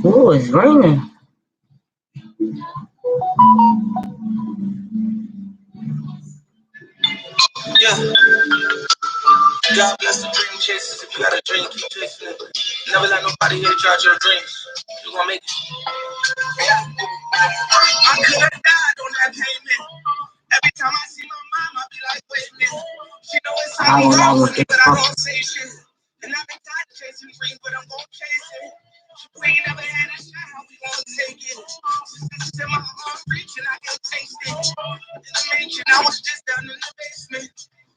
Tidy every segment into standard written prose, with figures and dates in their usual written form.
Oh, it's raining. Yeah. God bless the dream chasers. If you got a dream, keep chasing it. Never let nobody here judge your dreams. You gonna make it. I could have died on that payment. Every time I see my mom, I be like, wait a minute. She know it's something wrong with me, but I don't say shit. And I've been tired of chasing dreams, but I'm gonna chase it. We ain't never had a shot, how we gonna take it? Since in my arms reach and I can taste it. In the mansion, I was just down in the basement.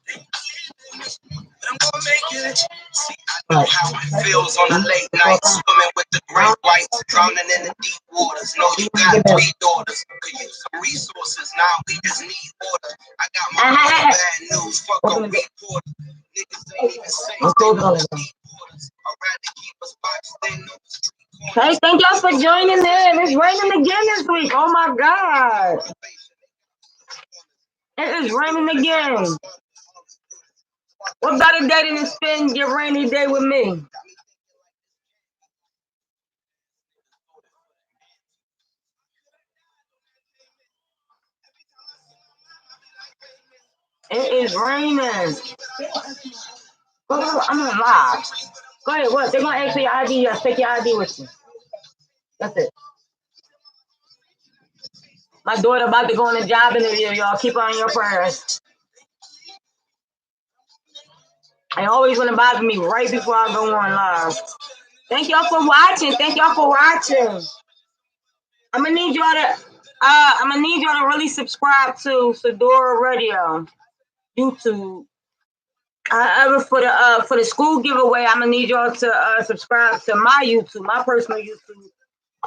They believe in me, but I'm gonna make it. See, I know how it feels on a late night, swimming with the great whites, drowning in the deep waters. Know you got 3 daughters, could use some resources. Now we just need water. I got my own bad news, fuck a reporter. Niggas ain't even say they know the deep waters. I'd rather keep us boxed in on the street. Hey, thank y'all for joining in. It's raining again this week. Oh my God. It is raining again. What better day than to spend your rainy day with me? It is raining. I'm on live. Go ahead. What? They're going to ask for your ID. Yes, take your ID with you. That's it. My daughter about to go on a job interview, y'all. Keep her on your prayers. I always want to bother me right before I go on live. Thank y'all for watching. Thank y'all for watching. I'm gonna need y'all to really subscribe to Fedora Radio YouTube. For the school giveaway, I'm gonna need y'all to subscribe to my YouTube, my personal YouTube,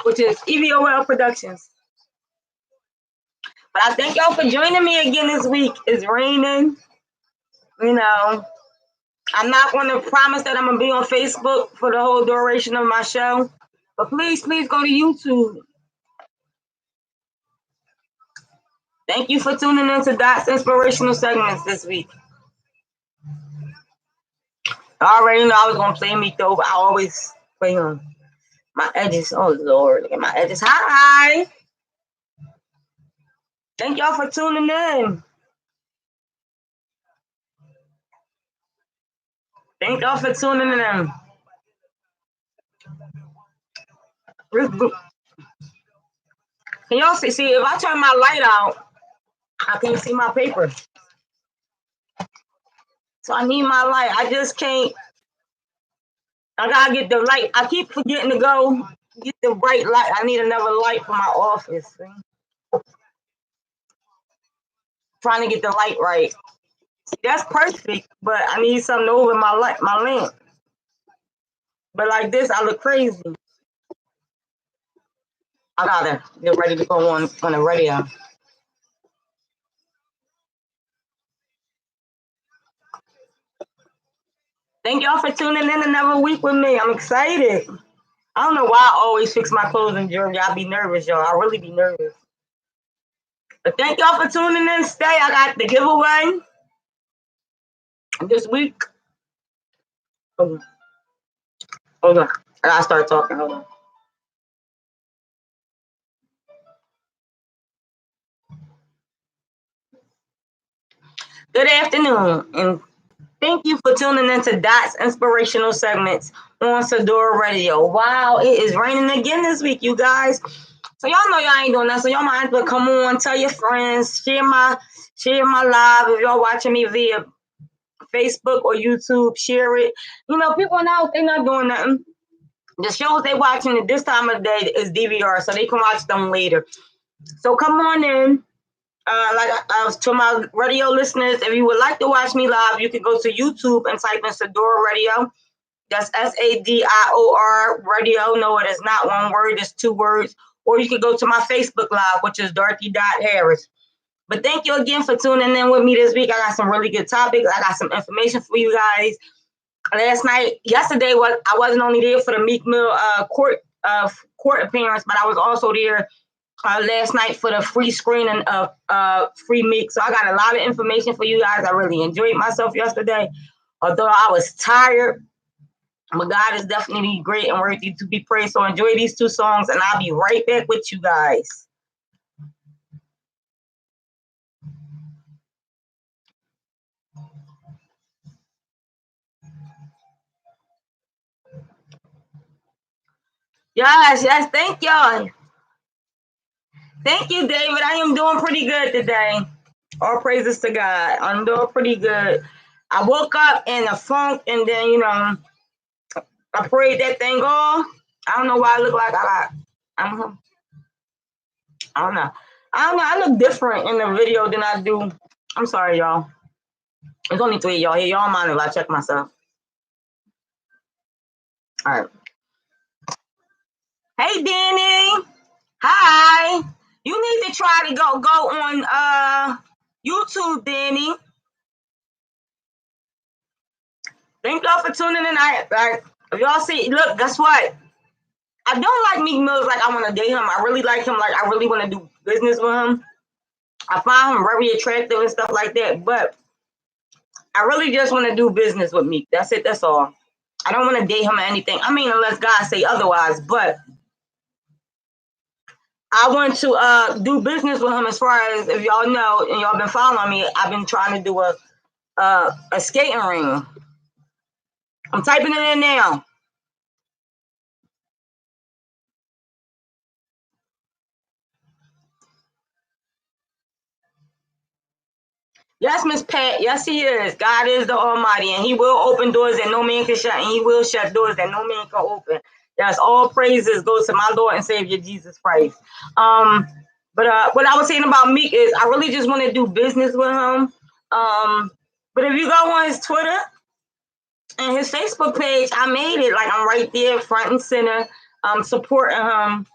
which is EVOL Productions. But I thank y'all for joining me again this week. It's raining. You know, I'm not going to promise that I'm going to be on Facebook for the whole duration of my show. But please go to YouTube. Thank you for tuning in to Dot's Inspirational Segments this week. I already know I was going to play me though, but I always play on my edges. Oh, Lord. Look at my edges. Hi. Thank y'all for tuning in. Thank y'all for tuning in. Can y'all see if I turn my light out, I can't see my paper. So I need my light. I just can't. I gotta get the light. I keep forgetting to go get the bright light. I need another light for my office. See? Trying to get the light right. See, that's perfect, but I need something over my lamp. But like this, I look crazy. I gotta get ready to go on the radio. Thank y'all for tuning in another week with me. I'm excited. I don't know why I always fix my clothes in Germany. I be nervous, y'all. I really be nervous. But thank y'all for tuning in. Stay. I got the giveaway this week. Hold on. I gotta start talking. Hold on. Good afternoon, and thank you for tuning into Dot's Inspirational Segments on Fedora Radio. Wow, it is raining again this week, you guys. So y'all know y'all ain't doing that. So y'all might have to come on, tell your friends, share my live. If y'all watching me via Facebook or YouTube, share it. You know, people now they're not doing nothing. The shows they watching at this time of the day is DVR, so they can watch them later. So come on in. To my radio listeners, if you would like to watch me live, you can go to YouTube and type in Fedora Radio. That's SADIOR Radio. No, it is not one word, it's 2 words. Or you can go to my Facebook Live, which is Dorothy.Harris. But thank you again for tuning in with me this week. I got some really good topics. I got some information for you guys. Yesterday, I wasn't only there for the Meek Mill court appearance, but I was also there last night for the free screening of Free Meek. So I got a lot of information for you guys. I really enjoyed myself yesterday. Although I was tired, but God is definitely great and worthy to be praised. So enjoy these two songs, and I'll be right back with you guys. Yes, thank y'all. Thank you, David. I am doing pretty good today. All praises to God. I'm doing pretty good. I woke up in a funk, and then, I prayed that thing off. I don't know why I look like I don't know. I don't know. I look different in the video than I do. I'm sorry, y'all. There's only 3 of y'all here. Y'all mind if I check myself? All right. Hey, Danny. Hi. You need to try to go on YouTube, Danny. Thank y'all for tuning in. If y'all see, look, guess what? I don't like Meek Mills like I want to date him. I really like him like I really want to do business with him. I find him very attractive and stuff like that. But I really just want to do business with Meek. That's it. That's all. I don't want to date him or anything. I mean, unless God say otherwise. But I want to do business with him. As far as, if y'all know and y'all been following me, I've been trying to do a skating ring. I'm typing it in now. Yes, Miss Pat. Yes, he is. God is the Almighty, and He will open doors that no man can shut, and He will shut doors that no man can open. Yes, all praises goes to my Lord and Savior Jesus Christ. But what I was saying about Meek is I really just want to do business with him. But if you go on his Twitter and his Facebook page, I made it like I'm right there, front and center, supporting him.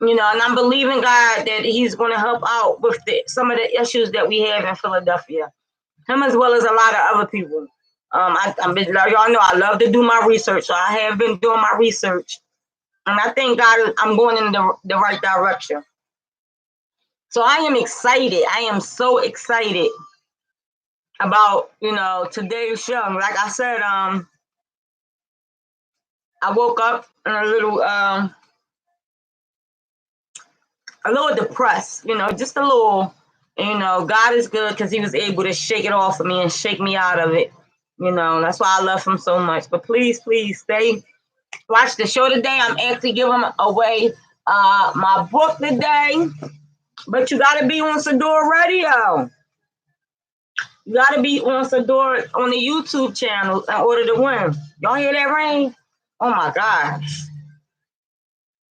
And I'm believing God that He's going to help out with some of the issues that we have in Philadelphia. Him as well as a lot of other people. Y'all know I love to do my research, so I have been doing my research, and I think God, I'm going in the right direction. So I am excited. I am so excited about today's show. Like I said, I woke up in a little depressed, just a little. God is good because He was able to shake it off of me and shake me out of it. That's why I love Him so much. But please stay, watch the show today. I'm actually giving away my book today. But you got to be on Sador Radio. You got to be on Sador on the YouTube channel in order to win. Y'all hear that rain? Oh my gosh.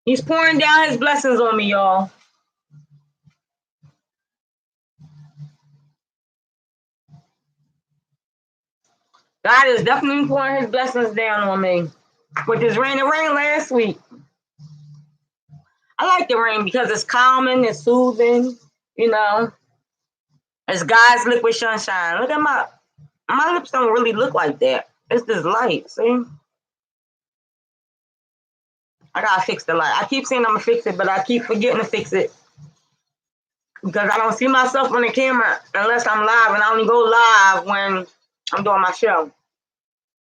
He's pouring down His blessings on me, y'all. God is definitely pouring His blessings down on me. Which is rain. It rained last week. I like the rain because it's calming, it's soothing, It's God's liquid sunshine. Look at my lips don't really look like that. It's this light, see? I gotta fix the light. I keep saying I'm gonna fix it, but I keep forgetting to fix it. Because I don't see myself on the camera unless I'm live, and I only go live when I'm doing my show.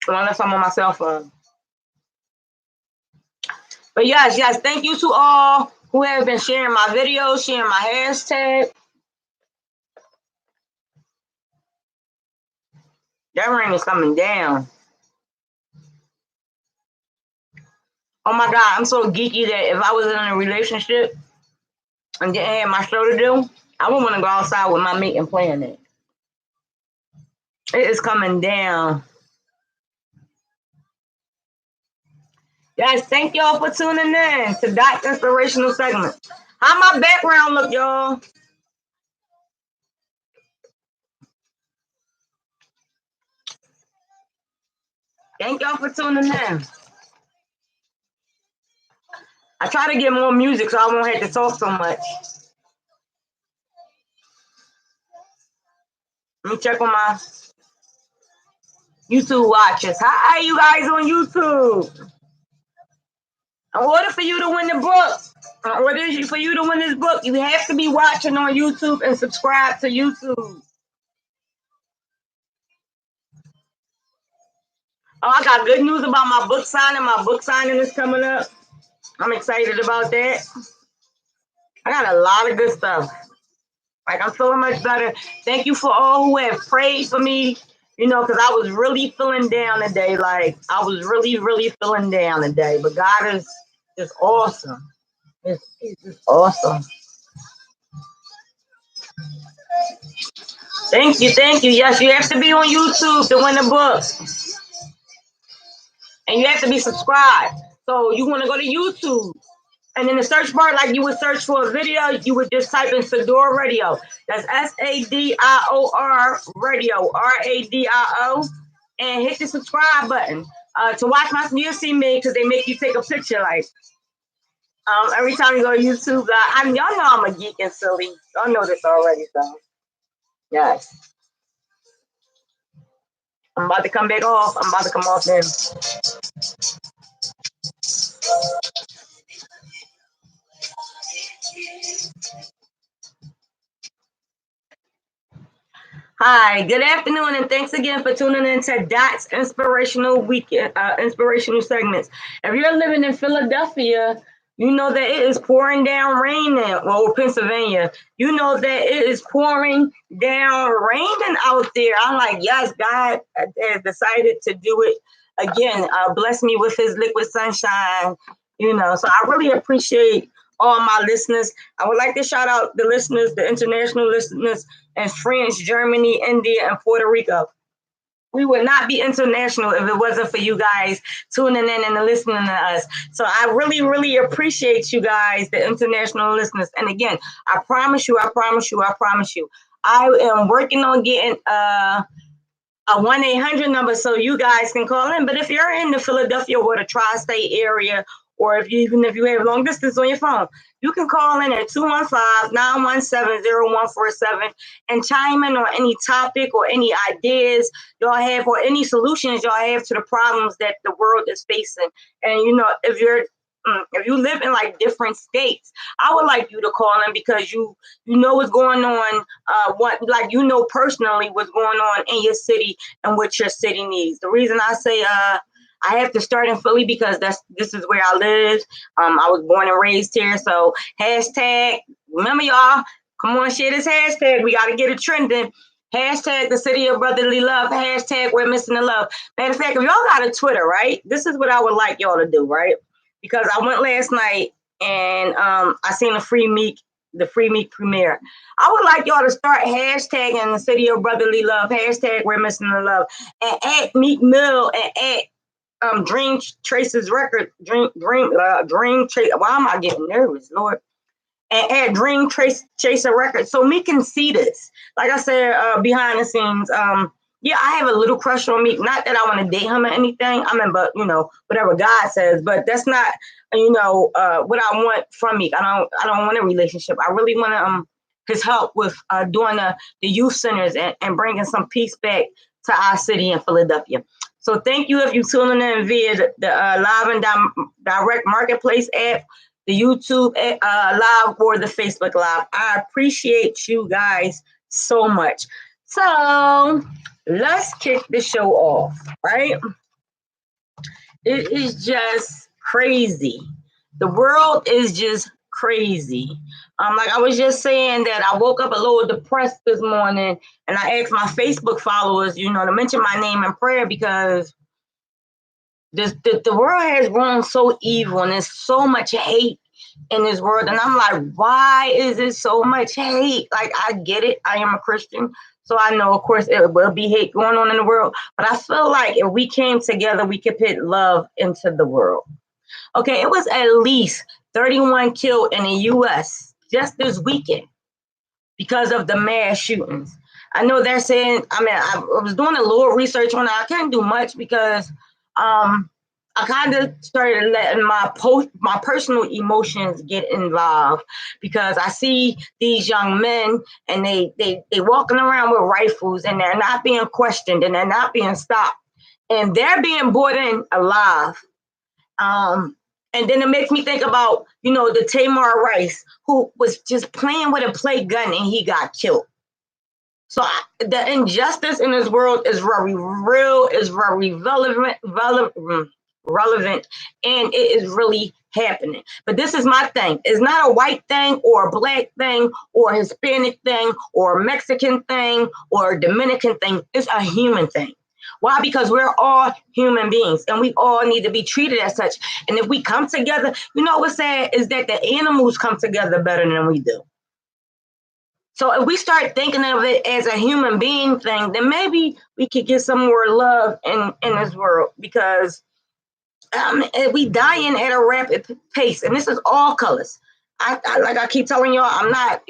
Or unless I'm on my cell phone. But yes, thank you to all who have been sharing my videos, sharing my hashtag. That rain is coming down. Oh my God, I'm so geeky that if I was in a relationship and didn't have my show to do, I would want to go outside with my mate and play in it. It is coming down. Guys, thank y'all for tuning in to that inspirational segment. How my background look, y'all? Thank y'all for tuning in. I try to get more music so I won't have to talk so much. Let me check on my YouTube watchers. Hi, you guys on YouTube. In order for you to win the book, in order for you to win this book, you have to be watching on YouTube and subscribe to YouTube. Oh, I got good news about my book signing. My book signing is coming up. I'm excited about that. I got a lot of good stuff. Like, I'm feeling much better. Thank you for all who have prayed for me, because I was really feeling down today. Like, I was really, really feeling down today. But God is just awesome. He's just awesome. Thank you, thank you. Yes, you have to be on YouTube to win the book. And you have to be subscribed. So you want to go to YouTube. And in the search bar, like you would search for a video, you would just type in Sador Radio. That's SADIOR Radio, RADIO, and hit the subscribe button. To watch my, you'll see me because they make you take a picture. Like every time you go to YouTube, y'all know I'm a geek and silly. Y'all know this already, so yes. I'm about to come back off. I'm about to come off then. Hi, good afternoon, and thanks again for tuning in to Dot's Inspirational Weekend, Inspirational Segments. If you're living in Philadelphia, you know that it is pouring down rain now. Well, Pennsylvania, you know that it is pouring down raining out there. I'm like, yes, God has decided to do it again. Bless me with His liquid sunshine. So I really appreciate all my listeners. I would like to shout out the listeners, the international listeners in France, Germany, India, and Puerto Rico. We would not be international if it wasn't for you guys tuning in and listening to us. So I really, really appreciate you guys, the international listeners. And again, I promise you, I am working on getting a 1-800 number so you guys can call in. But if you're in the Philadelphia or the tri-state area, or even if you have long distance on your phone, you can call in at 215-917-0147 and chime in on any topic or any ideas y'all have or any solutions y'all have to the problems that the world is facing. And if you live in like different states, I would like you to call in because you know what's going on, personally what's going on in your city and what your city needs. The reason I say I have to start in Philly because this is where I live. I was born and raised here. So hashtag, remember y'all, come on, share this hashtag. We got to get it trending. Hashtag the city of brotherly love. Hashtag we're missing the love. Matter of fact, if y'all got a Twitter, right? This is what I would like y'all to do, right? Because I went last night and I seen the Free Meek premiere. I would like y'all to start hashtagging the city of brotherly love. Hashtag we're missing the love. And at Meek Mill and at Dream Trace's record, Dream Trace. Why am I getting nervous, Lord? And at Dream Chaser record, so me can see this. Like I said, behind the scenes, yeah, I have a little crush on Meek. Not that I want to date him or anything. I mean, but whatever God says. But that's not, what I want from Meek. I don't want a relationship. I really want his help with doing the youth centers and bringing some peace back to our city in Philadelphia. So thank you if you're tuning in via the live and direct marketplace app, the YouTube live, or the Facebook live. I appreciate you guys so much. So let's kick the show off, right? It is just crazy. The world is just crazy. Like I was just saying that I woke up a little depressed this morning and I asked my Facebook followers, to mention my name in prayer because the world has grown so evil and there's so much hate in this world. And I'm like, why is there so much hate? Like, I get it. I am a Christian. So I know, of course, it will be hate going on in the world. But I feel like if we came together, we could put love into the world. Okay, it was at least 31 killed in the U.S. just this weekend because of the mass shootings. I know they're saying, I was doing a little research on it. I couldn't do much because I kind of started letting my personal emotions get involved because I see these young men and they walking around with rifles and they're not being questioned and they're not being stopped and they're being brought in alive. And then it makes me think about, the Tamar Rice who was just playing with a play gun and he got killed. So the injustice in this world is very real, is very relevant, and it is really happening. But this is my thing. It's not a white thing or a black thing or a Hispanic thing or a Mexican thing or a Dominican thing. It's a human thing. Why? Because we're all human beings and we all need to be treated as such. And if we come together, you know what's sad is that the animals come together better than we do. So if we start thinking of it as a human being thing, then maybe we could get some more love in this world, because we dying at a rapid pace, and this is all colors. Like I keep telling y'all, I'm not,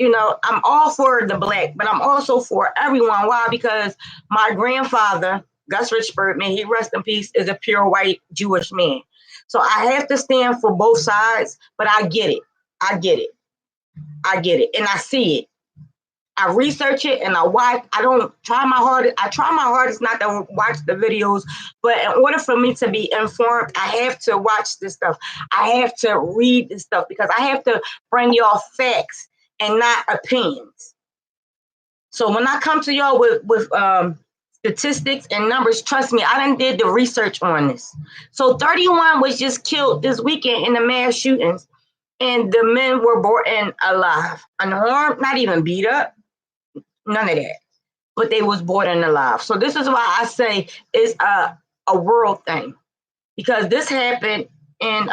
I'm all for the black, but I'm also for everyone. Why? Because my grandfather, Gus Richburg, may he rest in peace, is a pure white Jewish man. So I have to stand for both sides, but I get it. I get it. I get it. And I see it. I research it and I watch. I don't try my hardest. I try my hardest not to watch the videos, but in order for me to be informed, I have to watch this stuff. I have to read this stuff because I have to bring y'all facts and not opinions. So when I come to y'all with statistics and numbers, trust me, I done did the research on this. So 31 was just killed this weekend in the mass shootings, and the men were brought in alive, unharmed, not even beat up. None of that. But they was born in alive. So this is why I say it's a world thing. Because this happened in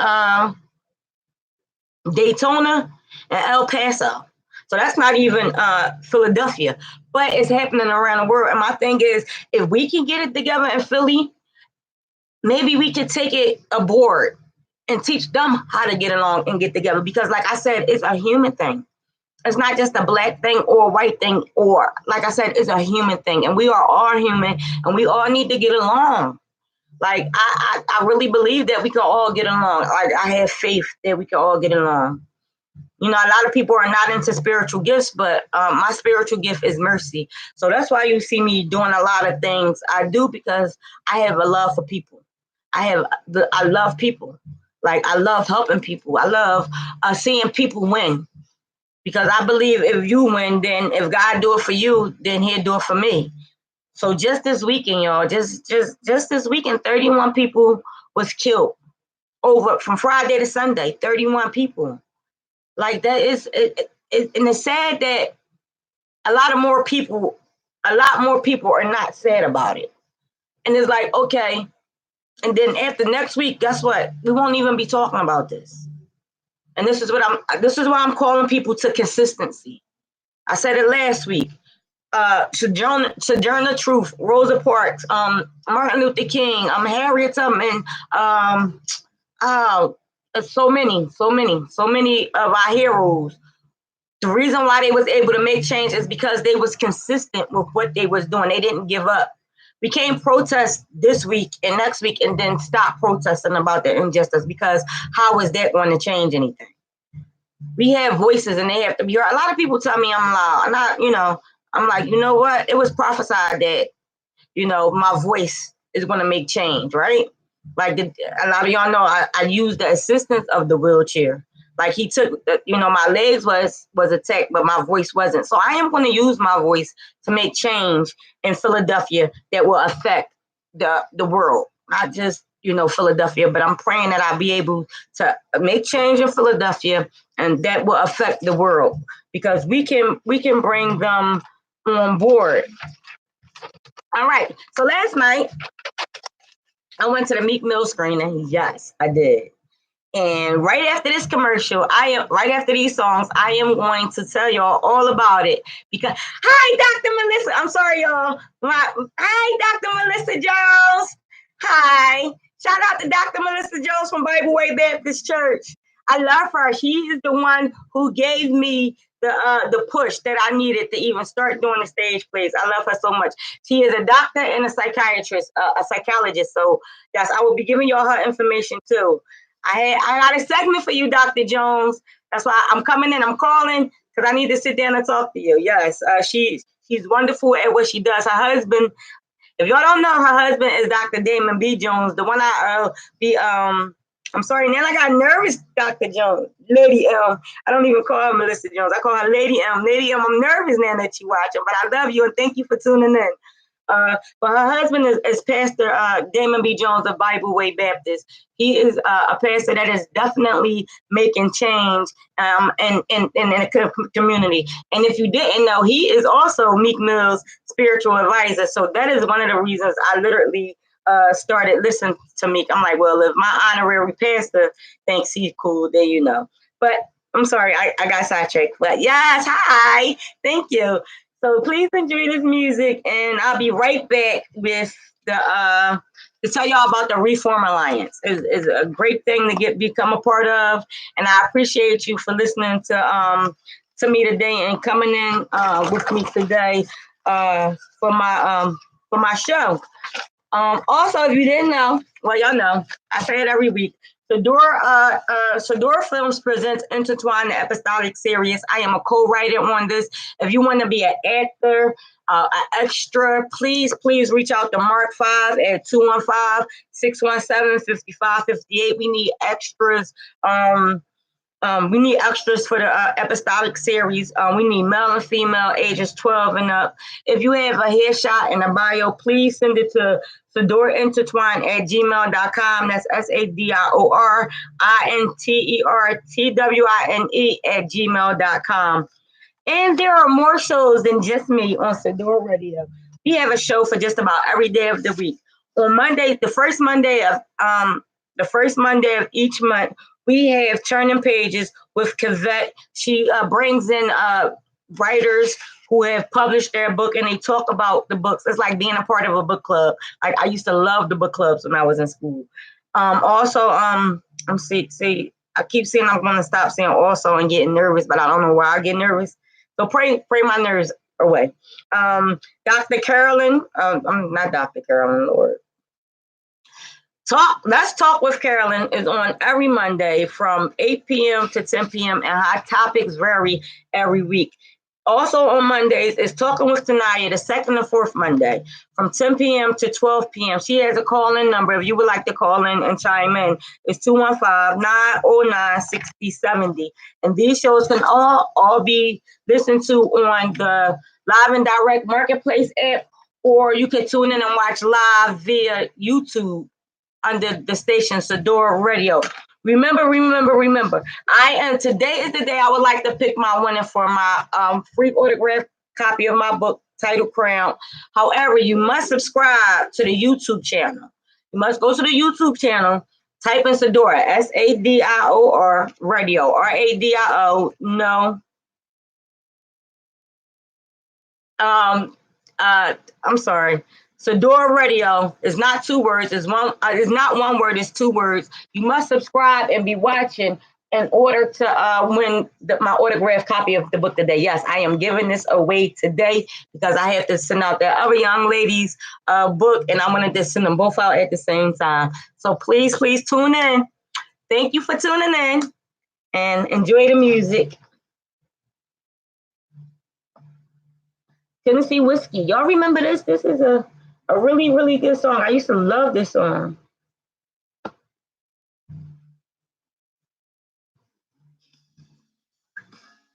Daytona and El Paso. So that's not even Philadelphia. But it's happening around the world. And my thing is, if we can get it together in Philly, maybe we could take it aboard and teach them how to get along and get together. Because like I said, it's a human thing. It's not just a black thing or a white thing, or like I said, it's a human thing, and we are all human, and we all need to get along. Like I really believe that we can all get along. Like I have faith that we can all get along. A lot of people are not into spiritual gifts, but my spiritual gift is mercy. So that's why you see me doing a lot of things I do, because I have a love for people. I love people. Like I love helping people. I love seeing people win. Because I believe if you win, then if God do it for you, then he'll do it for me. So just this weekend, y'all, just this weekend, 31 people was killed from Friday to Sunday, 31 people. Like that is, and it's sad that a lot more people are not sad about it. And it's like, okay. And then after next week, guess what? We won't even be talking about this. And this is why I'm calling people to consistency. I said it last week. Sojourner Truth, Rosa Parks, Martin Luther King, Harriet Tubman, so many of our heroes. The reason why they was able to make change is because they was consistent with what they was doing. They didn't give up. We can't protest this week and next week and then stop protesting about the injustice, because how is that going to change anything? We have voices and they have to be heard. A lot of people tell me I'm loud. I'm like, you know what? It was prophesied that, my voice is going to make change, right? Like a lot of y'all know, I use the assistance of the wheelchair. Like he took, my legs was attacked, but my voice wasn't. So I am going to use my voice to make change in Philadelphia that will affect the world, not just, Philadelphia, but I'm praying that I'll be able to make change in Philadelphia and that will affect the world, because we can bring them on board. All right. So last night I went to the Meek Mill screening. Yes, I did. And right after this commercial, right after these songs, I am going to tell y'all all about it. Because hi, Dr. Melissa. I'm sorry, y'all. Hi, Dr. Melissa Jones. Hi. Shout out to Dr. Melissa Jones from Bible Way Baptist Church. I love her. She is the one who gave me the push that I needed to even start doing the stage plays. I love her so much. She is a doctor and a psychiatrist, a psychologist. So yes, I will be giving y'all her information too. I got a segment for you, Dr. Jones. That's why I'm coming in. I'm calling because I need to sit down and talk to you. Yes, she's wonderful at what she does. Her husband, if y'all don't know, her husband is Dr. Damon B. Jones, the one I be I'm sorry. Now I got nervous, Dr. Jones. Lady M. I don't even call her Melissa Jones. I call her Lady M. Lady M, I'm nervous now that you watching, but I love you and thank you for tuning in. But her husband is Pastor Damon B. Jones of Bible Way Baptist. He is a pastor that is definitely making change in the community. And if you didn't know, he is also Meek Mill's spiritual advisor. So that is one of the reasons I literally started listening to Meek. I'm like, well, if my honorary pastor thinks he's cool, then you know. But I'm sorry, I got sidetracked. But yes, hi, thank you. So please enjoy this music, and I'll be right back with the to tell y'all about the Reform Alliance. Is a great thing to become a part of, and I appreciate you for listening to me today and coming in with me today for my show. Also, if you didn't know, well, y'all know, I say it every week. Sador Films presents Intertwine the Apostolic Series. I am a co-writer on this. If you want to be an actor, an extra, please reach out to Mark 5 at 215-617-5558. We need extras. We need extras for the apostolic series. We need male and female ages 12 and up. If you have a headshot and a bio, please send it to sadorintertwine@gmail.com. That's SADORINTERTWINE@gmail.com. And there are more shows than just me on Sador Radio. We have a show for just about every day of the week. On Monday, the first Monday of each month, we have Turning Pages with Cavette. She brings in writers who have published their book and they talk about the books. It's like being a part of a book club. I used to love the book clubs when I was in school. Also, I keep saying I'm going to stop saying also and getting nervous, but I don't know why I get nervous. So pray my nerves away. Dr. Carolyn, I'm not Dr. Carolyn, Lord. Let's Talk with Carolyn is on every Monday from 8 p.m. to 10 p.m. and our topics vary every week. Also on Mondays is Talking with Tanaya, the second and fourth Monday from 10 p.m. to 12 p.m. She has a call-in number. If you would like to call in and chime in, it's 215-909-6070. And these shows can all be listened to on the Live and Direct Marketplace app, or you can tune in and watch live via YouTube under the station Sador Radio. Remember. Today is the day I would like to pick my winner for my free autographed copy of my book titled Crown. However, you must subscribe to the YouTube channel. You must go to the YouTube channel, type in Sador, SADIOR Radio, RADIO. No. I'm sorry. Sador Radio is not two words. It's not one word. It's two words. You must subscribe and be watching in order to win my autographed copy of the book today. Yes, I am giving this away today because I have to send out the other young lady's book, and I wanted to send them both out at the same time. So please tune in. Thank you for tuning in, and enjoy the music. Tennessee Whiskey. Y'all remember this? This is a really, really good song. I used to love this song.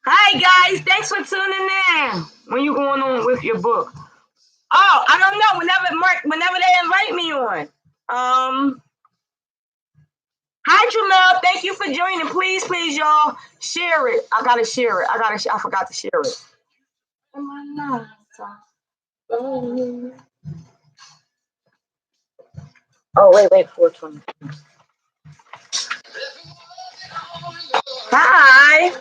Hi, guys. Thanks for tuning in. When you going on with your book? Oh, I don't know. Whenever they invite me on. Hi, Jamel. Thank you for joining. Please, y'all, share it. I got to share it. I forgot to share it. Oh, wait, 420. Hi.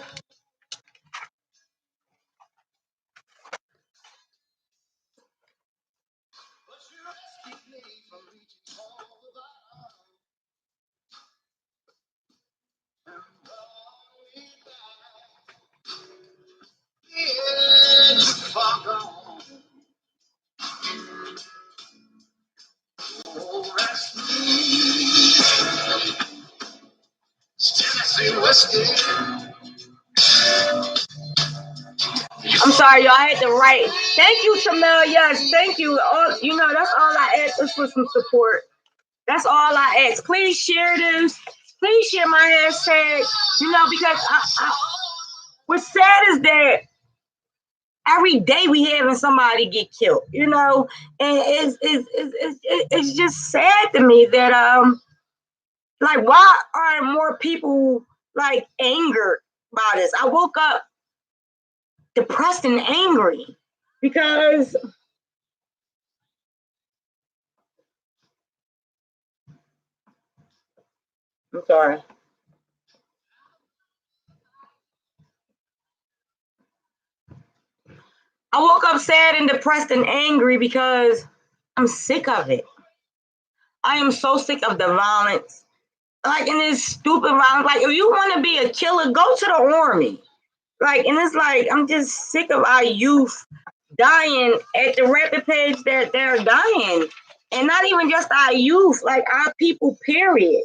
I'm sorry, y'all. I had to write. Thank you, Tamel. Yes, thank you. That's all I ask is for some support. That's all I ask. Please share this. Please share my hashtag. Because what's sad is that every day we having somebody get killed. And it's just sad to me that like, why are more people like angered by this? I woke up depressed and angry because I'm sorry. I woke up sad and depressed and angry because I'm sick of it. I am so sick of the violence. Like, in this stupid violence. Like, if you want to be a killer, go to the army. Like, and it's like, I'm just sick of our youth dying at the rapid pace that they're dying. And not even just our youth, like our people, period,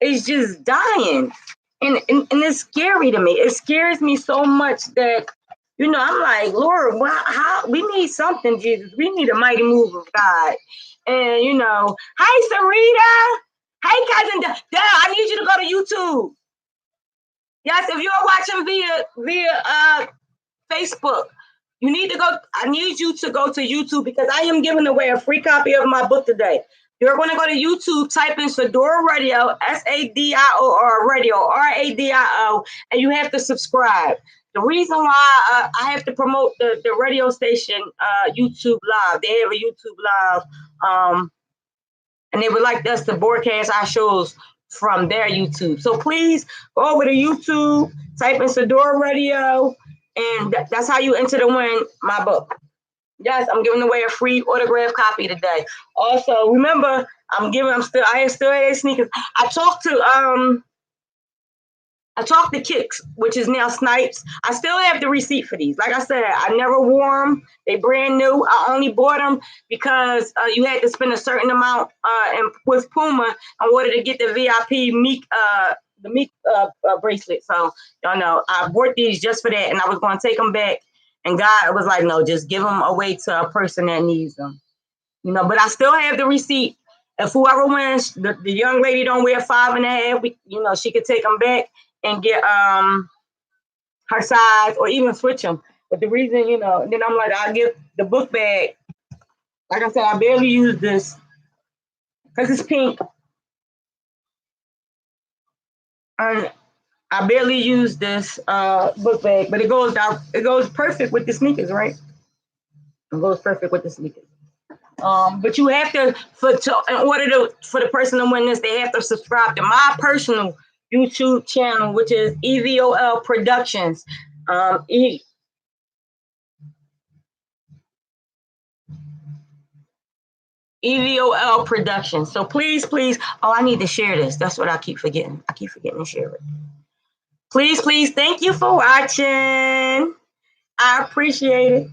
is just dying. And it's scary to me. It scares me so much that, I'm like, Lord, how we need something, Jesus. We need a mighty move of God. And, hi, Sarita. Hey, cousin Dad, I need you to go to YouTube. Yes, if you're watching via Facebook, you need to go. I need you to go to YouTube because I am giving away a free copy of my book today. You're going to go to YouTube, type in Sadora Radio, SADIO, Radio, RADIO, and you have to subscribe. The reason why I have to promote the radio station YouTube Live, they have a YouTube Live, and they would like us to broadcast our shows from their YouTube. So please go over to YouTube, type in Sadora Radio, and that's how you enter to win my book. Yes, I'm giving away a free autograph copy today. Also, remember, I still have sneakers. I talked to Kicks, which is now Snipes. I still have the receipt for these. Like I said, I never wore them. They brand new. I only bought them because you had to spend a certain amount with Puma in order to get the VIP Meek bracelet. So, y'all know, I bought these just for that, and I was going to take them back. And God was like, no, just give them away to a person that needs them. But I still have the receipt. If whoever wins, the young lady don't wear 5.5, she could take them back and get her size or even switch them. But the reason, then I'm like, I'll give the book bag. Like I said, I barely use this because it's pink. And I barely use this book bag, but it goes perfect with the sneakers, right? It goes perfect with the sneakers. But you have to, in order for the person to win this, they have to subscribe to my personal YouTube channel, which is EVOL Productions. EVOL Productions. So please, I need to share this. That's what I keep forgetting. I keep forgetting to share it. Please, thank you for watching. I appreciate it.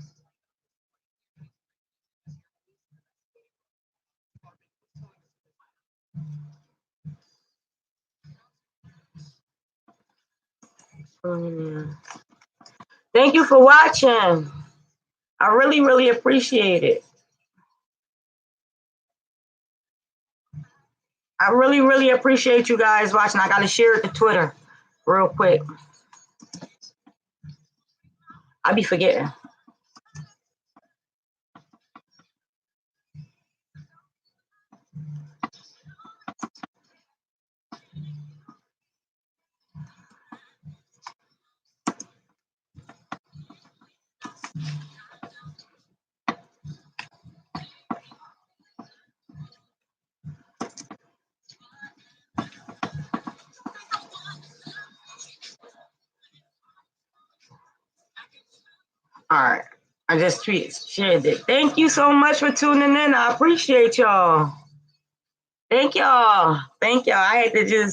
Thank you for watching. I really appreciate it. I really appreciate you guys watching. I got to share it to Twitter real quick. I be forgetting. All right. I just shared it. Thank you so much for tuning in. I appreciate y'all. Thank y'all. I had to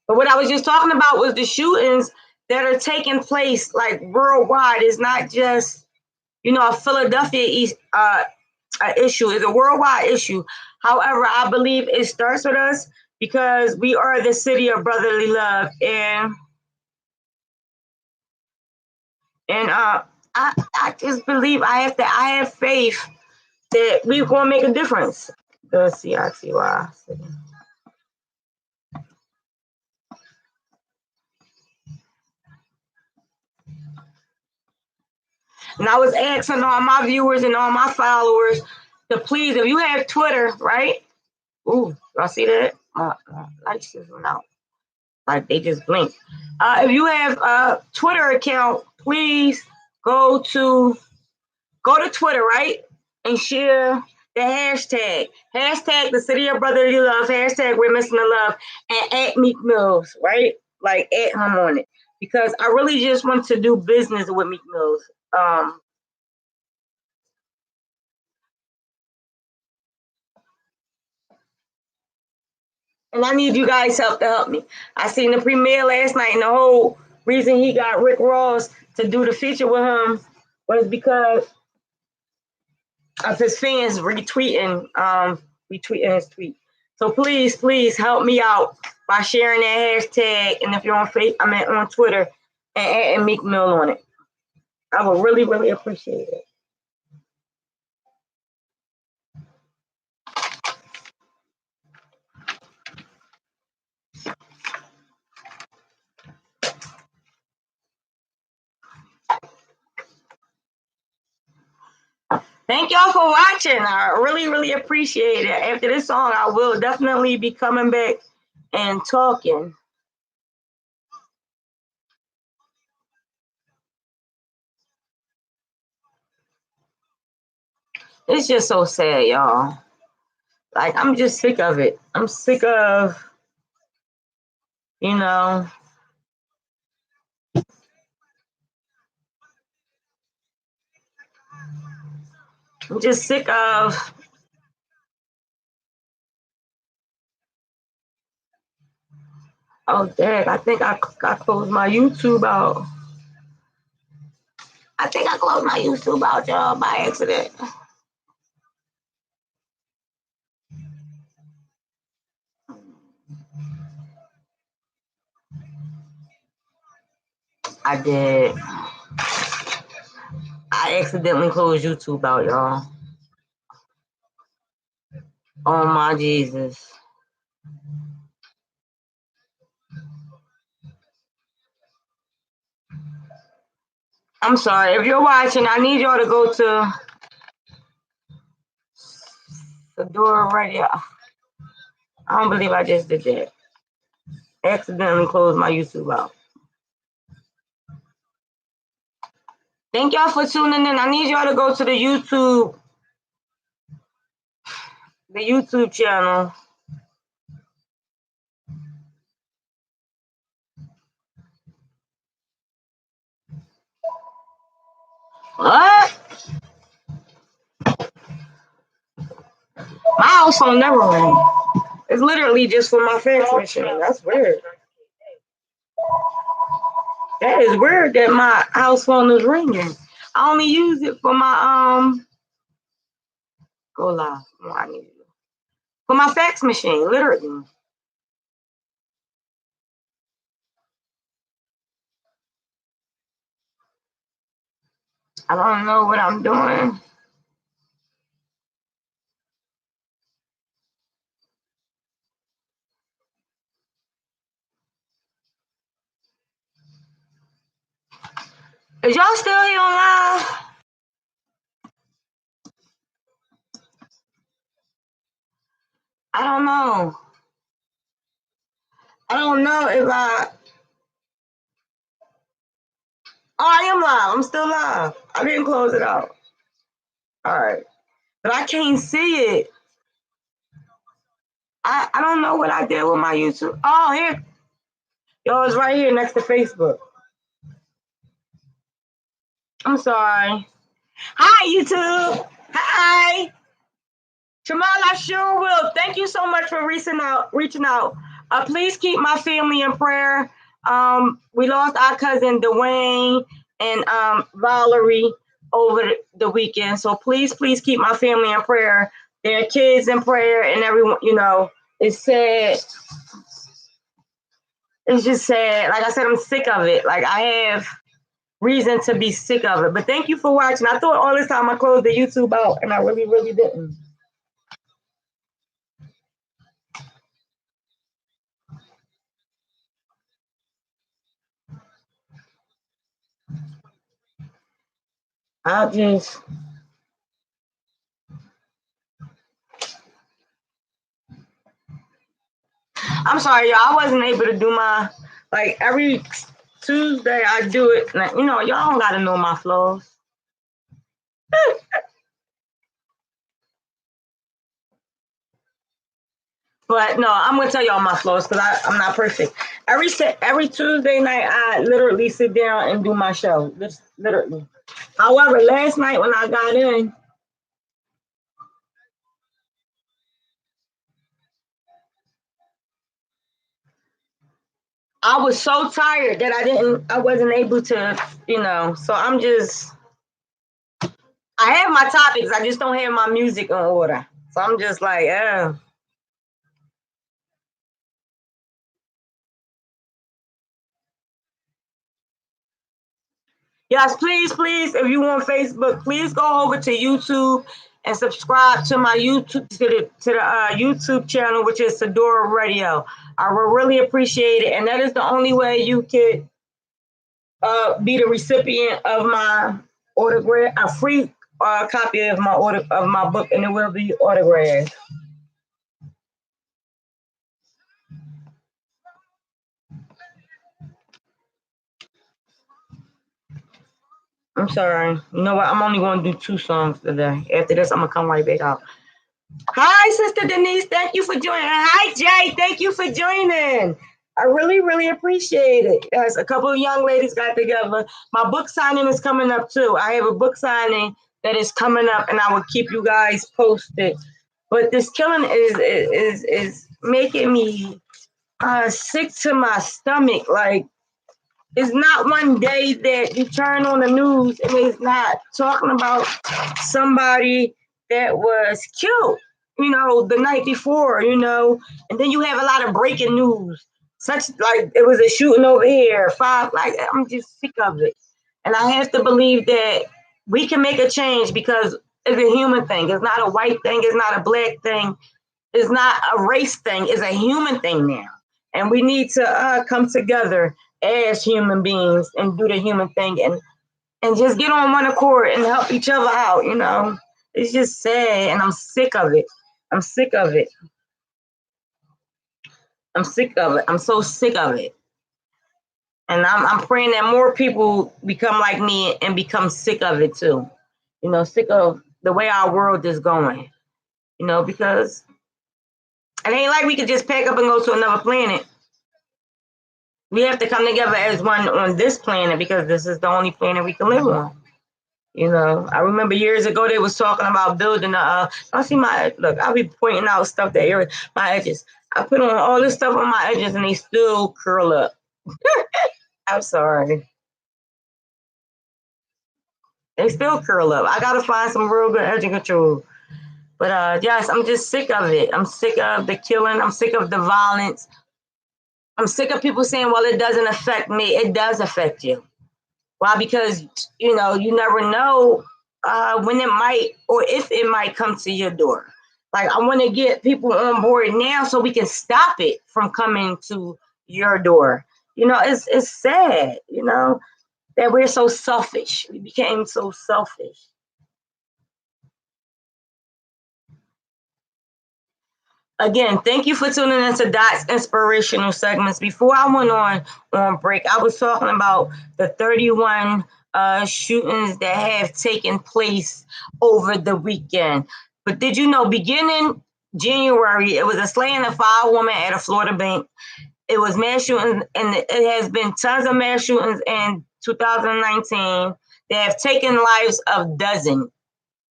but what I was just talking about was the shootings that are taking place like worldwide. It's not just, a Philadelphia issue. It's a worldwide issue. However, I believe it starts with us because we are the city of brotherly love. And I just believe I have faith that we're going to make a difference. The CITY. And I was asking all my viewers and all my followers to please, if you have Twitter, right? Ooh, y'all see that? My lights just went out. Like they just blinked. If you have a Twitter account, please go to Twitter, right? And share the hashtag. Hashtag the city of brotherly love. Hashtag we're missing the love. And at Meek Mills, right? Like at him on it. Because I really just want to do business with Meek Mills. And I need you guys' help to help me. I seen the premiere last night, and the whole reason he got Rick Ross to do the feature with him was because of his fans retweeting his tweet. So please help me out by sharing that hashtag. And if you're on on Twitter, and adding Meek Mill on it, I would really appreciate it. Thank y'all for watching. I really appreciate it. After this song, I will definitely be coming back and talking. It's just so sad, y'all. Like, I'm just sick of it. I'm sick of, you know, I'm just sick of, oh, dang, I think I closed my YouTube out. I think I closed my YouTube out, y'all, by accident. I did. I accidentally closed YouTube out, y'all. Oh, my Jesus. I'm sorry. If you're watching, I need y'all to go to Fedora Radio. I don't believe I just did that. Accidentally closed my YouTube out. Thank y'all for tuning in. I need y'all to go to the YouTube channel. What? My house phone never ring. It's literally just for my fax machine. That's weird. That is weird that my house phone is ringing. I only use it for my go live. No, I need it. For my fax machine, literally. I don't know what I'm doing. Is y'all still here on live? I don't know. I don't know if I. Oh, I am live. I'm still live. I didn't close it out. All right. But I can't see it. I don't know what I did with my YouTube. Oh, here. Yo, it's right here next to Facebook. I'm sorry. Hi, YouTube. Hi. Jamal, I sure will. Thank you so much for reaching out. Please keep my family in prayer. We lost our cousin Dwayne and Valerie over the weekend. So please keep my family in prayer. Their kids in prayer, and everyone, it's sad. It's just sad. Like I said, I'm sick of it. Like I have reason to be sick of it. But thank you for watching. I thought all this time I closed the YouTube out, and I really didn't. I'll just. I'm sorry, y'all. I wasn't able to do my like every Tuesday. I do it. Like, you know, y'all don't gotta know my flows. But no, I'm gonna tell y'all my flows because I'm not perfect. Every Tuesday night, I literally sit down and do my show. Just literally. However, last night when I got in, I was so tired that I wasn't able to, you know. So I'm just, I have my topics. I just don't have my music in order. So I'm just like, yes, please, please, if you on Facebook, please go over to YouTube and subscribe to my YouTube YouTube channel, which is Sadora Radio. I will really appreciate it, and that is the only way you could be the recipient of my autograph, a free copy of my book, and it will be autographed. I'm sorry. You know what? I'm only going to do 2 songs today. After this, I'm gonna come right back out. Hi, Sister Denise. Thank you for joining. Hi, Jay. Thank you for joining. I really, really appreciate it. Yes, a couple of young ladies got together. My book signing is coming up too. I have a book signing that is coming up, and I will keep you guys posted. But this killing is making me sick to my stomach. Like, it's not one day that you turn on the news and it's not talking about somebody that was killed, you know, the night before, you know, and then you have a lot of breaking news, such like it was a shooting over here, five, like I'm just sick of it. And I have to believe that we can make a change because it's a human thing. It's not a white thing, it's not a black thing, it's not a race thing, it's a human thing now. And we need to come together as human beings and do the human thing and just get on one accord and help each other out, you know. It's just sad and I'm sick of it. I'm sick of it. I'm sick of it. I'm so sick of it. And I'm praying that more people become like me and become sick of it too. You know, sick of the way our world is going. You know, because it ain't like we could just pack up and go to another planet. We have to come together as one on this planet because this is the only planet we can live on. You know, I remember years ago they was talking about building I see my look. I'll be pointing out stuff that my edges. I put on all this stuff on my edges and they still curl up. I'm sorry, they still curl up. I gotta find some real good edge control. But yes, I'm just sick of it. I'm sick of the killing. I'm sick of the violence. I'm sick of people saying, "Well, it doesn't affect me." It does affect you. Why? Because you know you never know when it might or if it might come to your door. Like I want to get people on board now so we can stop it from coming to your door. You know, it's sad. You know that we're so selfish. We became so selfish. Again, thank you for tuning into Dot's inspirational segments. Before I went on break, I was talking about the 31 shootings that have taken place over the weekend. But did you know, beginning January, it was a slaying of 5 women at a Florida bank. It was mass shootings, and it has been tons of mass shootings in 2019 that have taken lives of dozens.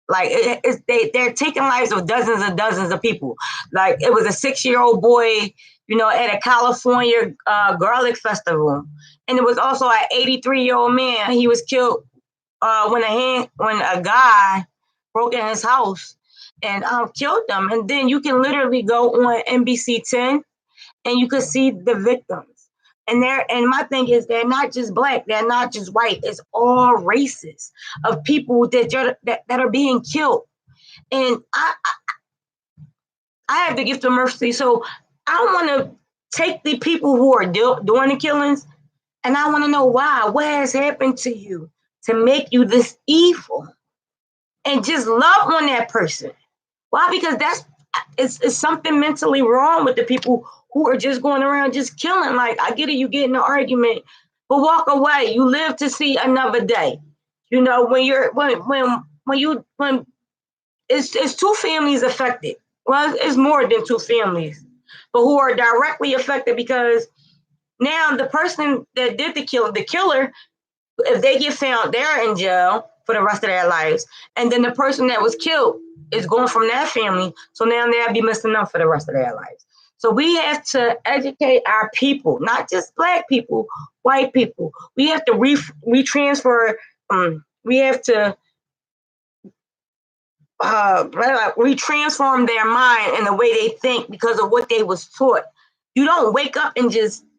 Like they're taking lives of dozens and dozens of people. Like it was a 6-year-old boy, you know, at a California garlic festival, and it was also an 83-year-old man. He was killed when a guy broke in his house and killed them. And then you can literally go on NBC 10 and you could see the victims. And my thing is they're not just black, they're not just white, it's all races of people that are being killed. And I have the gift of mercy. So I want to take the people who are doing the killings and I want to know why. What has happened to you to make you this evil and just love on that person. Why? Because it's something mentally wrong with the people who are just going around just killing. Like, I get it, you get in an argument, but walk away. You live to see another day. You know, when it's two families affected. Well, it's more than two families, but who are directly affected, because now the person that did the killer, if they get found, they're in jail for the rest of their lives. And then the person that was killed is going from that family. So now they'll be missing out for the rest of their lives. So we have to educate our people, not just Black people, white people. We have to retransfer. We have to retransform their mind and the way they think because of what they was taught. You don't wake up and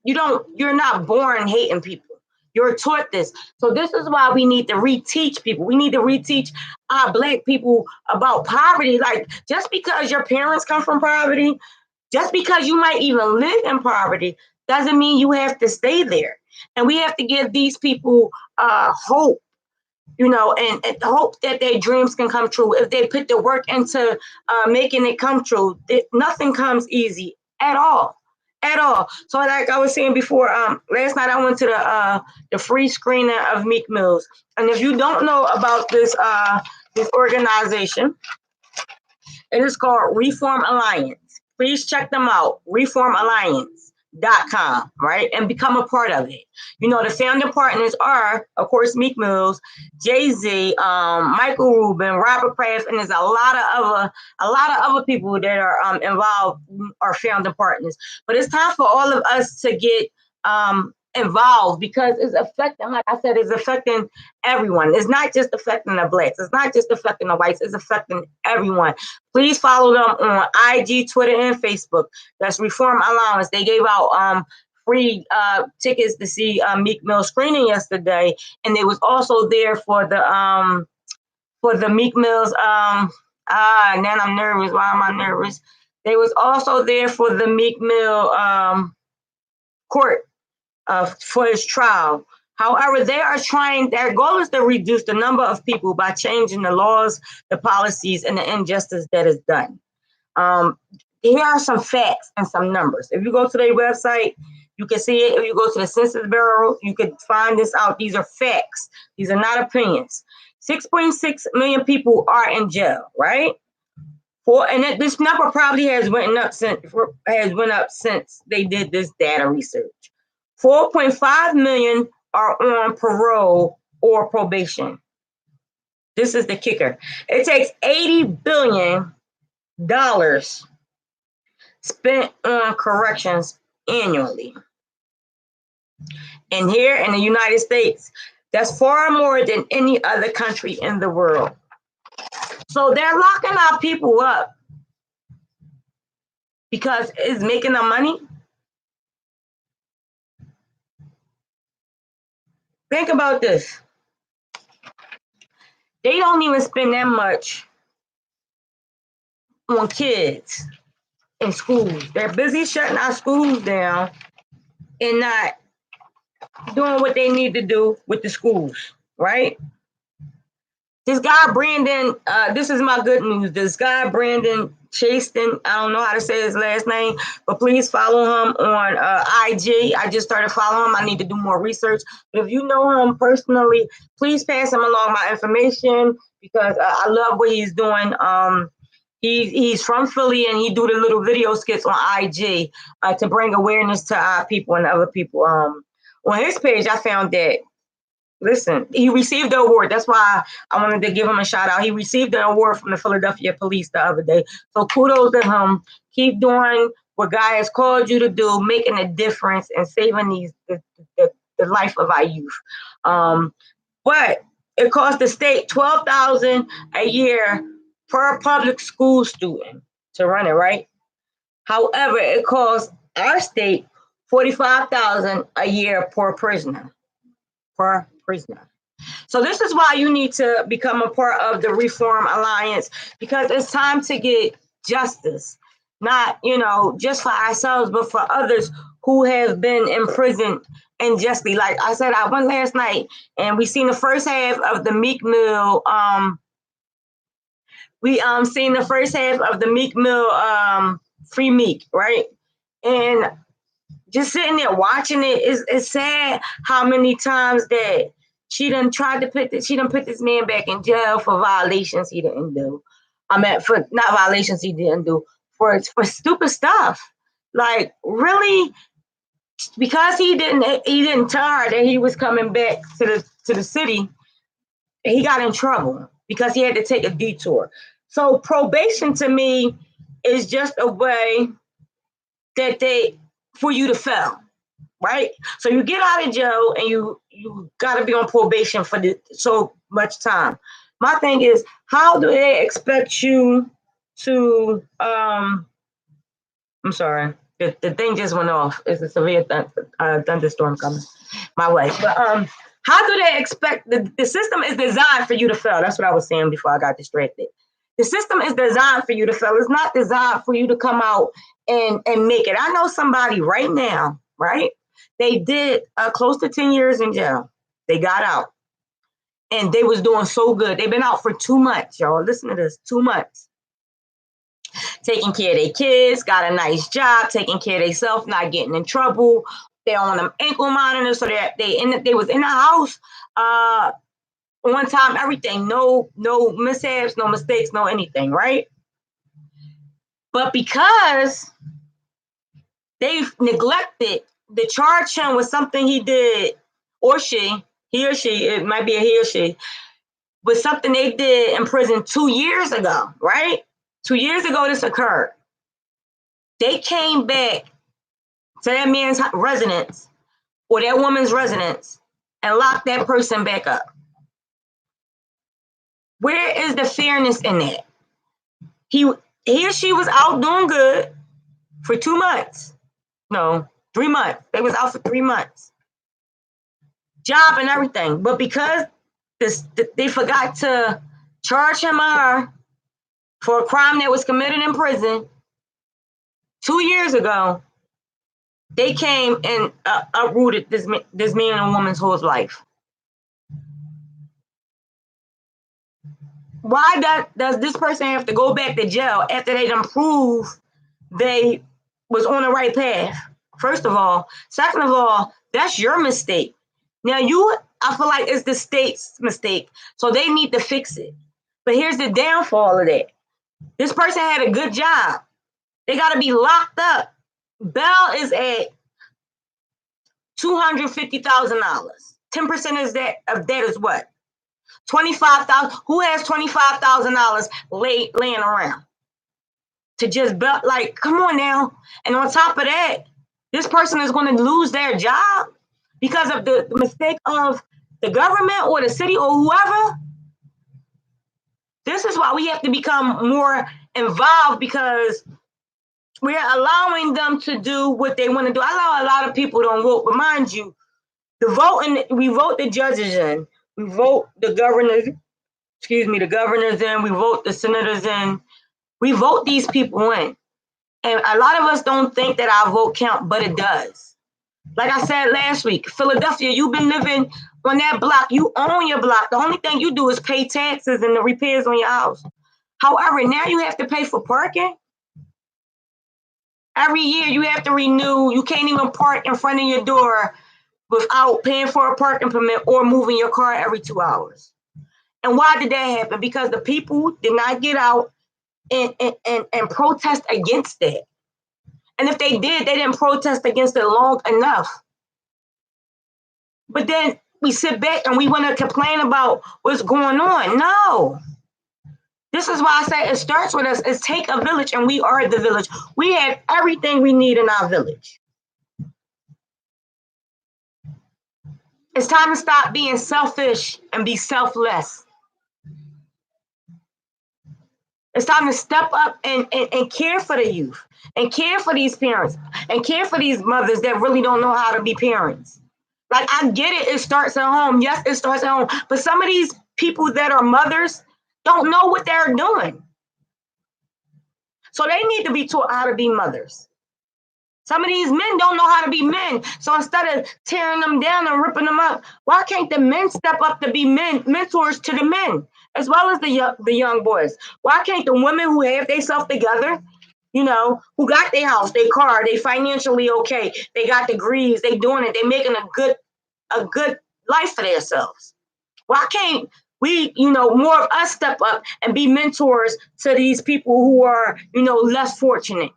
you're not born hating people. You're taught this. So this is why we need to reteach people. We need to reteach our Black people about poverty. Like, just because your parents come from poverty, just because you might even live in poverty, doesn't mean you have to stay there. And we have to give these people hope, you know, and hope that their dreams can come true. If they put the work into making it come true, nothing comes easy at all. At all. So, like I was saying before, last night I went to the free screening of Meek Mills. And if you don't know about this organization, it is called Reform Alliance. Please check them out, reformalliance.com, right? And become a part of it. You know, the founding partners are, of course, Meek Mills, Jay-Z, Michael Rubin, Robert Kraft, and there's a lot of other people that are involved, are founding partners. But it's time for all of us to get involved, because it's affecting, like I said, it's affecting everyone. It's not just affecting the Blacks. It's not just affecting the whites. It's affecting everyone. Please follow them on IG, Twitter, and Facebook. That's Reform Alliance. They gave out free tickets to see Meek Mill screening yesterday, and they was also there for the Meek Mill's now I'm nervous. Why am I nervous? They was also there for the Meek Mill court for his trial. However, their goal is to reduce the number of people by changing the laws, the policies, and the injustice that is done. Here are some facts and some numbers. If you go to their website, you can see it. If you go to the Census Bureau, you can find this out. These are facts. These are not opinions. 6.6 million people are in jail, right? And this number probably has went up since they did this data research. 4.5 million are on parole or probation. This is the kicker. It takes $80 billion spent on corrections annually. And here in the United States, that's far more than any other country in the world. So they're locking our people up because it's making them money. Think about this. They don't even spend that much on kids in schools. They're busy shutting our schools down and not doing what they need to do with the schools, right? This guy, Brandon, this is my good news. This guy, Brandon Chaston, I don't know how to say his last name, but please follow him on IG. I just started following him. I need to do more research. But if you know him personally, please pass him along my information, because I love what he's doing. He's from Philly, and he do the little video skits on IG to bring awareness to our people and other people. On his page, I found that, listen, he received the award. That's why I wanted to give him a shout out. He received the award from the Philadelphia Police the other day. So kudos to him. Keep doing what God has called you to do, making a difference and saving the life of our youth. But it costs the state $12,000 a year per public school student to run it, right? However, it costs our state $45,000 a year per prisoner. So this is why you need to become a part of the Reform Alliance, because it's time to get justice, not, just for ourselves, but for others who have been imprisoned unjustly. Like I said, I went last night and we seen the first half of the Meek Mill. We seen the first half of the Meek Mill Free Meek, right? And just sitting there watching it is sad how many times that she done put this man back in jail for violations he didn't do. I mean, for not violations he didn't do, for stupid stuff. Like really, because he didn't tell her that he was coming back to the city, he got in trouble because he had to take a detour. So probation to me is just a way that for you to fail, right? So you get out of jail and you got to be on probation for so much time. My thing is, how do they expect you to I'm sorry, the thing just went off. It's a severe thunderstorm coming my way. But how do they expect the system is designed for you to fail? That's what I was saying before I got distracted. The system is designed for you to fail. It's not designed for you to come out and make it. I know somebody right now, right? They did close to 10 years in jail. They got out and they was doing so good. They've been out for 2 months, y'all. Listen to this, 2 months. Taking care of their kids, got a nice job, taking care of themselves, not getting in trouble. They're on them ankle monitors, so that they was in the house on time, everything. No mishaps, no mistakes, no anything, right? But because they neglected to charge him with something he did, or he or she, it might be a he or she, with something they did in prison 2 years ago, right? 2 years ago this occurred. They came back to that man's residence or that woman's residence and locked that person back up. Where is the fairness in that? He or she was out doing good for 2 months. No, 3 months. They was out for 3 months. Job and everything. But because they forgot to charge him or her for a crime that was committed in prison 2 years ago, they came and uprooted this man and woman's whole life. Why does this person have to go back to jail after they done prove they was on the right path? First of all. Second of all, that's your mistake. Now I feel like it's the state's mistake, so they need to fix it. But here's the downfall of that. This person had a good job. They got to be locked up. Bail is at $250,000. 10% of that is what? $25,000. Who has $25,000 laying around to just bail? Like, come on now. And on top of that, this person is going to lose their job because of the mistake of the government or the city or whoever. This is why we have to become more involved, because we're allowing them to do what they want to do. I know a lot of people don't vote, but mind you, we vote the judges in, we vote the governors in, we vote the senators in, we vote these people in. And a lot of us don't think that our vote count, but it does. Like I said last week, Philadelphia, you've been living on that block. You own your block. The only thing you do is pay taxes and the repairs on your house. However, now you have to pay for parking. Every year you have to renew. You can't even park in front of your door without paying for a parking permit or moving your car every 2 hours. And why did that happen? Because the people did not get out and protest against it. And if they did, they didn't protest against it long enough. But then we sit back and we want to complain about what's going on. No. This is why I say it starts with us. It's take a village, and we are the village. We have everything we need in our village. It's time to stop being selfish and be selfless. It's time to step up and care for the youth, and care for these parents, and care for these mothers that really don't know how to be parents. Like, I get it. It starts at home. Yes, it starts at home. But some of these people that are mothers don't know what they're doing. So they need to be taught how to be mothers. Some of these men don't know how to be men. So instead of tearing them down and ripping them up, why can't the men step up to be mentors to the men, as well as the young boys? Why can't the women who have themselves together, you know, who got their house, their car, they financially okay, they got degrees, they doing it, they making a good life for themselves? Why can't we, you know, more of us step up and be mentors to these people who are, you know, less fortunate?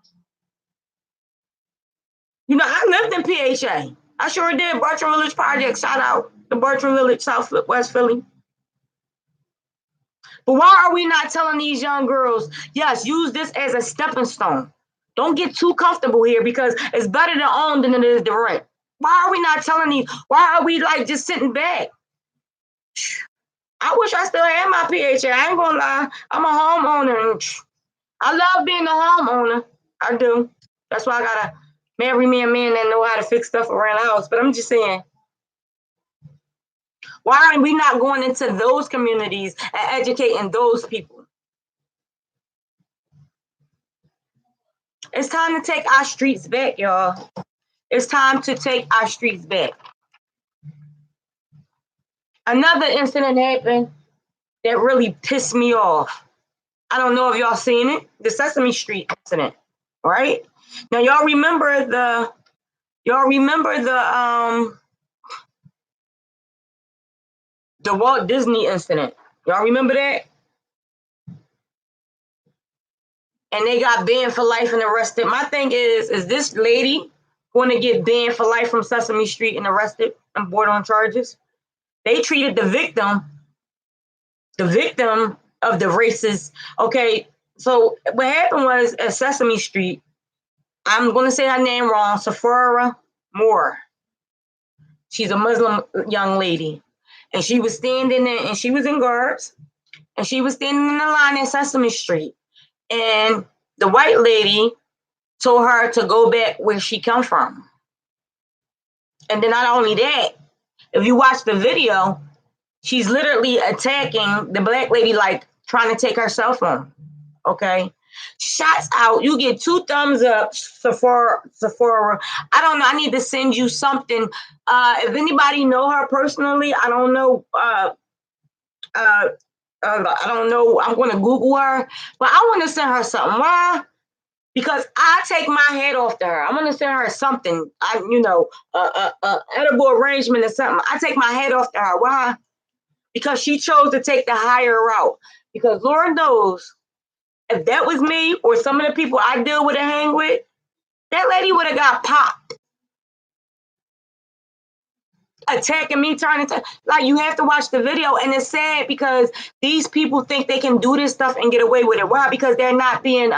You know, I lived in PHA. I sure did. Bertrand Village Project. Shout out to Bertrand Village, West Philly. But why are we not telling these young girls, yes, use this as a stepping stone? Don't get too comfortable here because it's better to own than it is to rent. Why are we not telling these? Why are we like just sitting back? I wish I still had my PHA. I ain't gonna lie. I'm a homeowner. And I love being a homeowner. I do. That's why I gotta marry me a man that know how to fix stuff around the house. But I'm just saying, why are we not going into those communities and educating those people? It's time to take our streets back, y'all. It's time to take our streets back. Another incident happened that really pissed me off. I don't know if y'all seen it. The Sesame Street incident, right? Now y'all remember the Walt Disney incident. Y'all remember that? And they got banned for life and arrested. My thing is this lady going to get banned for life from Sesame Street and arrested and brought on charges? They treated the victim of the racist. Okay, so what happened was at Sesame Street, I'm going to say her name wrong, Sephora Moore. She's a Muslim young lady. And she was standing there, and she was in garbs, and she was standing in the line at Sesame Street. And the white lady told her to go back where she come from. And then not only that, if you watch the video, she's literally attacking the black lady, like trying to take her cell phone. Okay. Shots out. You get 2 thumbs up, Sephora. I don't know. I need to send you something. If anybody know her personally, I don't know. I don't know. I'm going to Google her, but I want to send her something. Why? Because I take my head off to her. I'm going to send her something. Edible arrangement or something. I take my head off to her. Why? Because she chose to take the higher route. Because Lord knows, if that was me or some of the people I deal with and hang with, that lady would have got popped. Attacking me, trying to like, you have to watch the video, and it's sad because these people think they can do this stuff and get away with it. Why? Because they're not being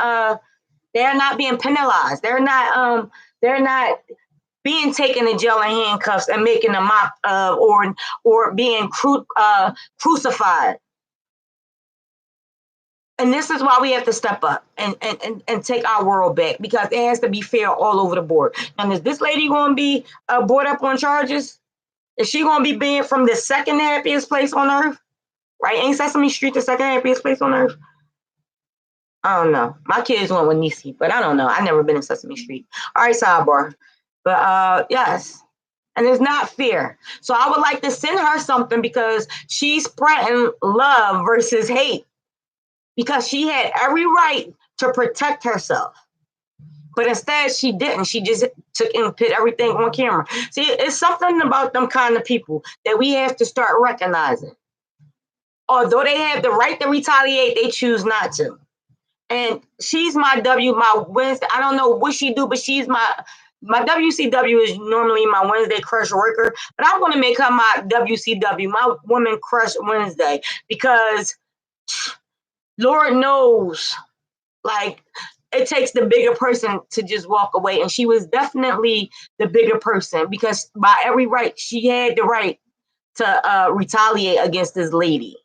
penalized. They're not being taken to jail in handcuffs and making a mock of or being crucified. And this is why we have to step up and take our world back, because it has to be fair all over the board. Now, is this lady going to be brought up on charges? Is she going to be banned from the second happiest place on earth? Right? Ain't Sesame Street the second happiest place on earth? I don't know. My kids went with Nisi, but I don't know. I've never been in Sesame Street. All right, sidebar. But yes. And it's not fair. So I would like to send her something, because she's spreading love versus hate. Because she had every right to protect herself. But instead, she didn't. She just took and put everything on camera. See, it's something about them kind of people that we have to start recognizing. Although they have the right to retaliate, they choose not to. And she's my Wednesday. I don't know what she do, but she's my WCW is normally my Wednesday crush worker. But I'm going to make her my WCW, my woman crush Wednesday, because Lord knows, like, it takes the bigger person to just walk away. And she was definitely the bigger person, because by every right, she had the right to retaliate against this lady.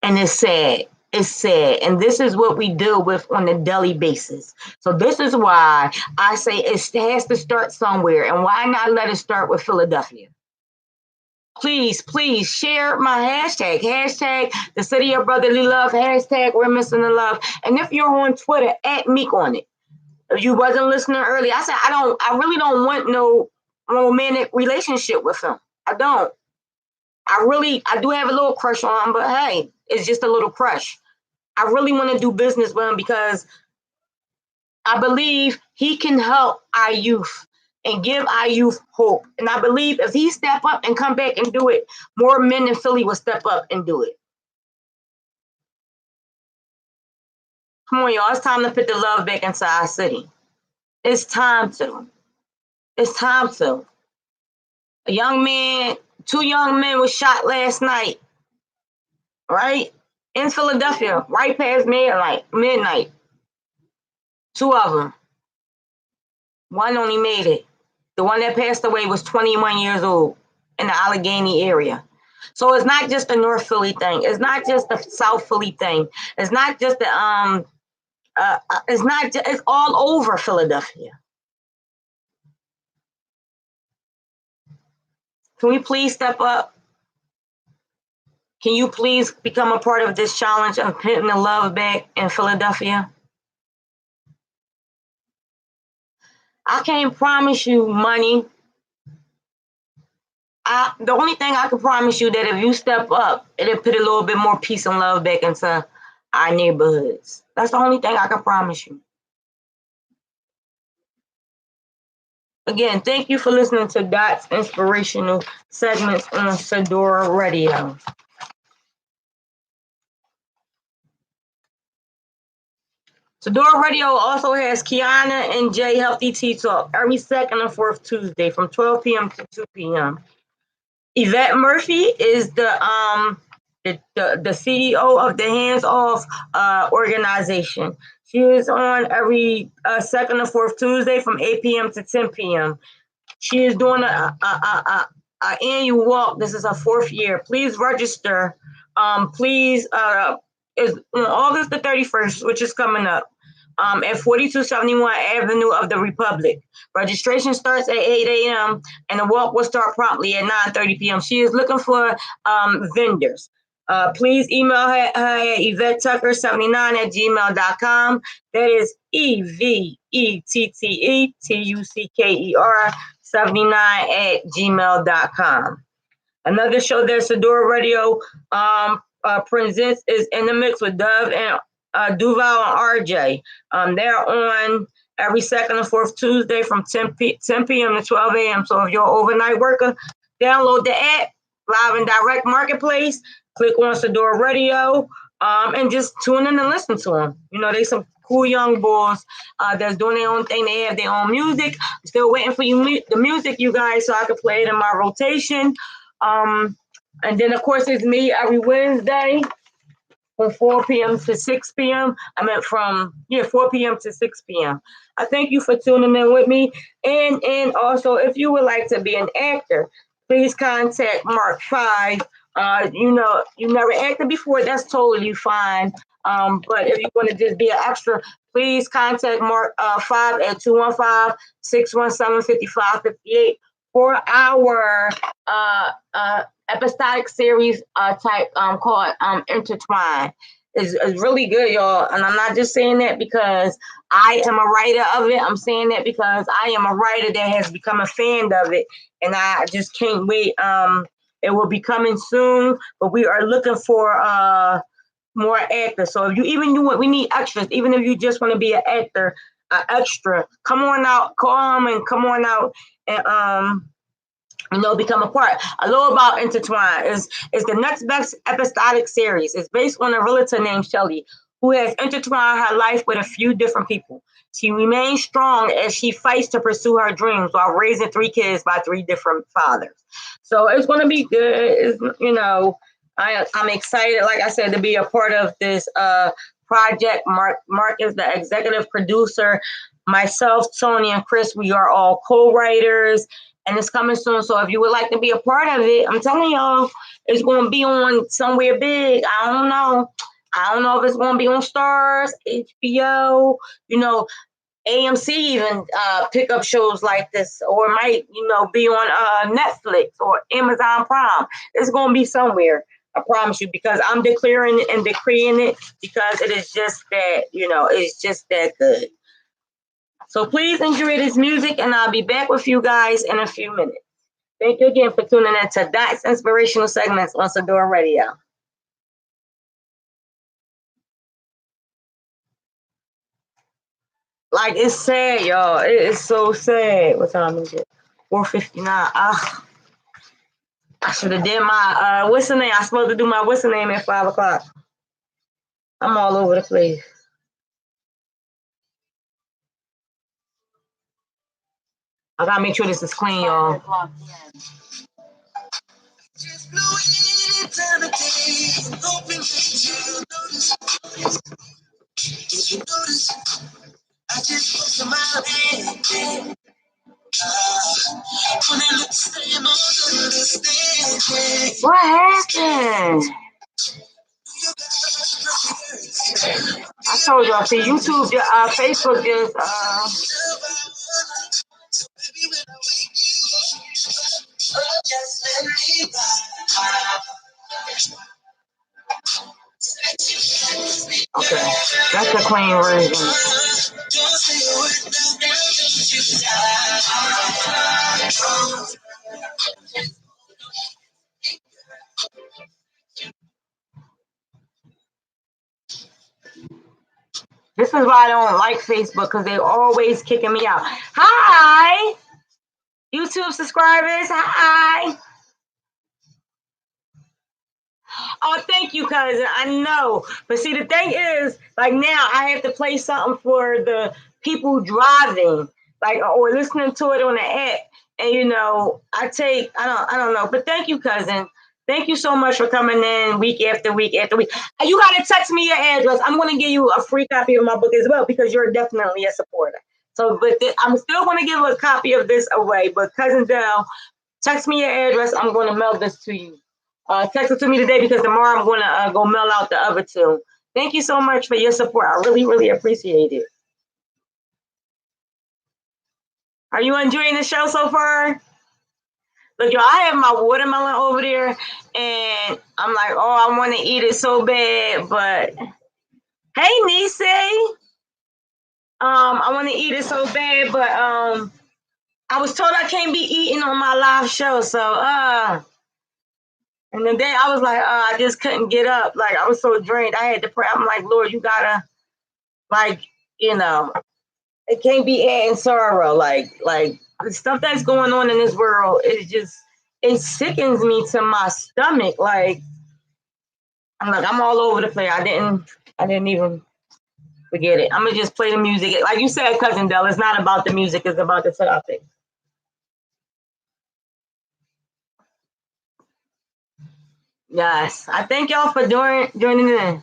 And it's sad. It's sad. And this is what we deal with on a daily basis. So this is why I say it has to start somewhere. And why not let it start with Philadelphia? Please, please share my hashtag the city of brotherly love, hashtag we're missing the love. And if you're on Twitter, @Meek on it. If you wasn't listening early, I said I really don't want no romantic relationship with him. I don't. I do have a little crush on him, but hey, it's just a little crush. I really want to do business with him because I believe he can help our youth and give our youth hope. And I believe if he step up and come back and do it, more men in Philly will step up and do it. Come on, y'all. It's time to put the love back into our city. It's time to. It's time to. A young man, 2 young men were shot last night, right? In Philadelphia, right past midnight. 2 of them. One only made it. The one that passed away was 21 years old in the Allegheny area. So it's not just a North Philly thing. It's not just the South Philly thing. It's not just the it's all over Philadelphia. Can we please step up? Can you please become a part of this challenge of putting the love back in Philadelphia? I can't promise you money. The only thing I can promise you that if you step up, it'll put a little bit more peace and love back into our neighborhoods. That's the only thing I can promise you. Again, thank you for listening to Dot's inspirational segments on Sadora Radio. Sadora Radio also has Kiana and Jay Healthy Tea Talk every second and fourth Tuesday from 12 p.m. to 2 p.m. Yvette Murphy is the CEO of the Hands Off organization. She is on every second and fourth Tuesday from 8 p.m. to 10 p.m. She is doing a annual walk. This is her 4th year. Please register. Please, is on August the 31st, which is coming up, at 4271 Avenue of the Republic. Registration starts at 8 a.m. and the walk will start promptly at 9:30 p.m. She is looking for vendors. Please email her at YvetteTucker79@gmail.com. That is EvetteTucker79@gmail.com. Another show that Sadora Radio presents is In the Mix with Dove and Duval and RJ. They're on every second and fourth Tuesday from 10 p.m. to 12 a.m. So if you're an overnight worker, download the app, Live and Direct Marketplace, click on Sadora Radio, and just tune in and listen to them. You know, they some cool young boys that's doing their own thing. They have their own music. I'm still waiting for the music, you guys, so I can play it in my rotation. And then, of course, it's me every Wednesday from 4 p.m. to 6 p.m. I meant from 4 p.m. to 6 p.m. I thank you for tuning in with me. And also, if you would like to be an actor, please contact Mark 5. You know, you never acted before, that's totally fine. But if you want to just be an extra, please contact Mark 5 at 215-617-5558 for our episodic series type called Intertwine. Is really good, y'all. And I'm not just saying that because I am a writer of it. I'm saying that because I am a writer that has become a fan of it. And I just can't wait. It will be coming soon, but we are looking for more actors. So if you even do what we need extras, even if you just want to be an actor, extra, come on out, call them and come on out and become a part. A little about Intertwine is the next best episodic series. It's based on a realtor named Shelly who has intertwined her life with a few different people. She remains strong as she fights to pursue her dreams while raising 3 kids by 3 different fathers. So it's going to be good. I'm excited, like I said, to be a part of this project. Mark is the executive producer. Myself, Tony, and Chris, we are all co-writers. And it's coming soon. So if you would like to be a part of it, I'm telling y'all, it's going to be on somewhere big. I don't know if it's going to be on Stars, HBO, AMC even pick up shows like this, or it might, be on Netflix or Amazon Prime. It's going to be somewhere. I promise you, because I'm declaring and decreeing it because it is just that, it's just that good. So please enjoy this music, and I'll be back with you guys in a few minutes. Thank you again for tuning in to Dot's Inspirational Segments on Sador Radio. Like, it's sad, y'all. It is so sad. What time is it? 4:59. Ah, I should have did my what's the name? I supposed to do my what's the name at 5 o'clock. I'm all over the place. I gotta make sure this is clean, y'all. What happened? I told y'all, see, YouTube, Facebook just, okay, that's the clean version. This is why I don't like Facebook, because they're always kicking me out. Hi, YouTube subscribers. Hi. Oh, thank you, cousin. I know. But see, the thing is, like now I have to play something for the people driving, like, or listening to it on the app. And I don't know. But thank you, cousin. Thank you so much for coming in week after week after week. You gotta text me your address. I'm gonna give you a free copy of my book as well, because you're definitely a supporter. So, but I'm still gonna give a copy of this away. But cousin Dell, text me your address. I'm gonna mail this to you. Text it to me today, because tomorrow I'm going to go mail out the other two. Thank you so much for your support. I really, really appreciate it. Are you enjoying the show so far? Look, y'all, I have my watermelon over there, and I'm like, oh, I want to eat it so bad. But hey, Nisi, I want to eat it so bad, but I was told I can't be eating on my live show, so and the day I was like, I just couldn't get up. Like, I was so drained. I had to pray. I'm like, Lord, you gotta, like, it can't be adding sorrow. Like the stuff that's going on in this world it sickens me to my stomach. Like, I'm all over the place. I didn't even forget it. I'm gonna just play the music. Like you said, cousin Dell, it's not about the music, it's about the topic. Yes, I thank y'all for joining in.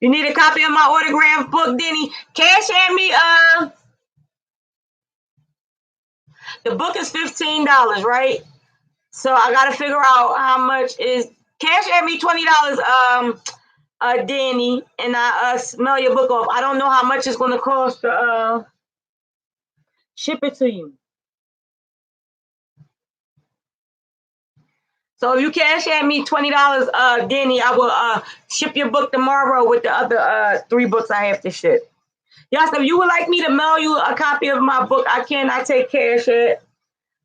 You need a copy of my autographed book, Denny? Cash at me. The book is $15, right? So I gotta figure out how much is cash at me $20, Danny, and I smell your book off. I don't know how much it's gonna cost to ship it to you. So if you cash at me $20, Danny, I will ship your book tomorrow with the other 3 books I have to ship. Yes, if you would like me to mail you a copy of my book, I cannot take cash at.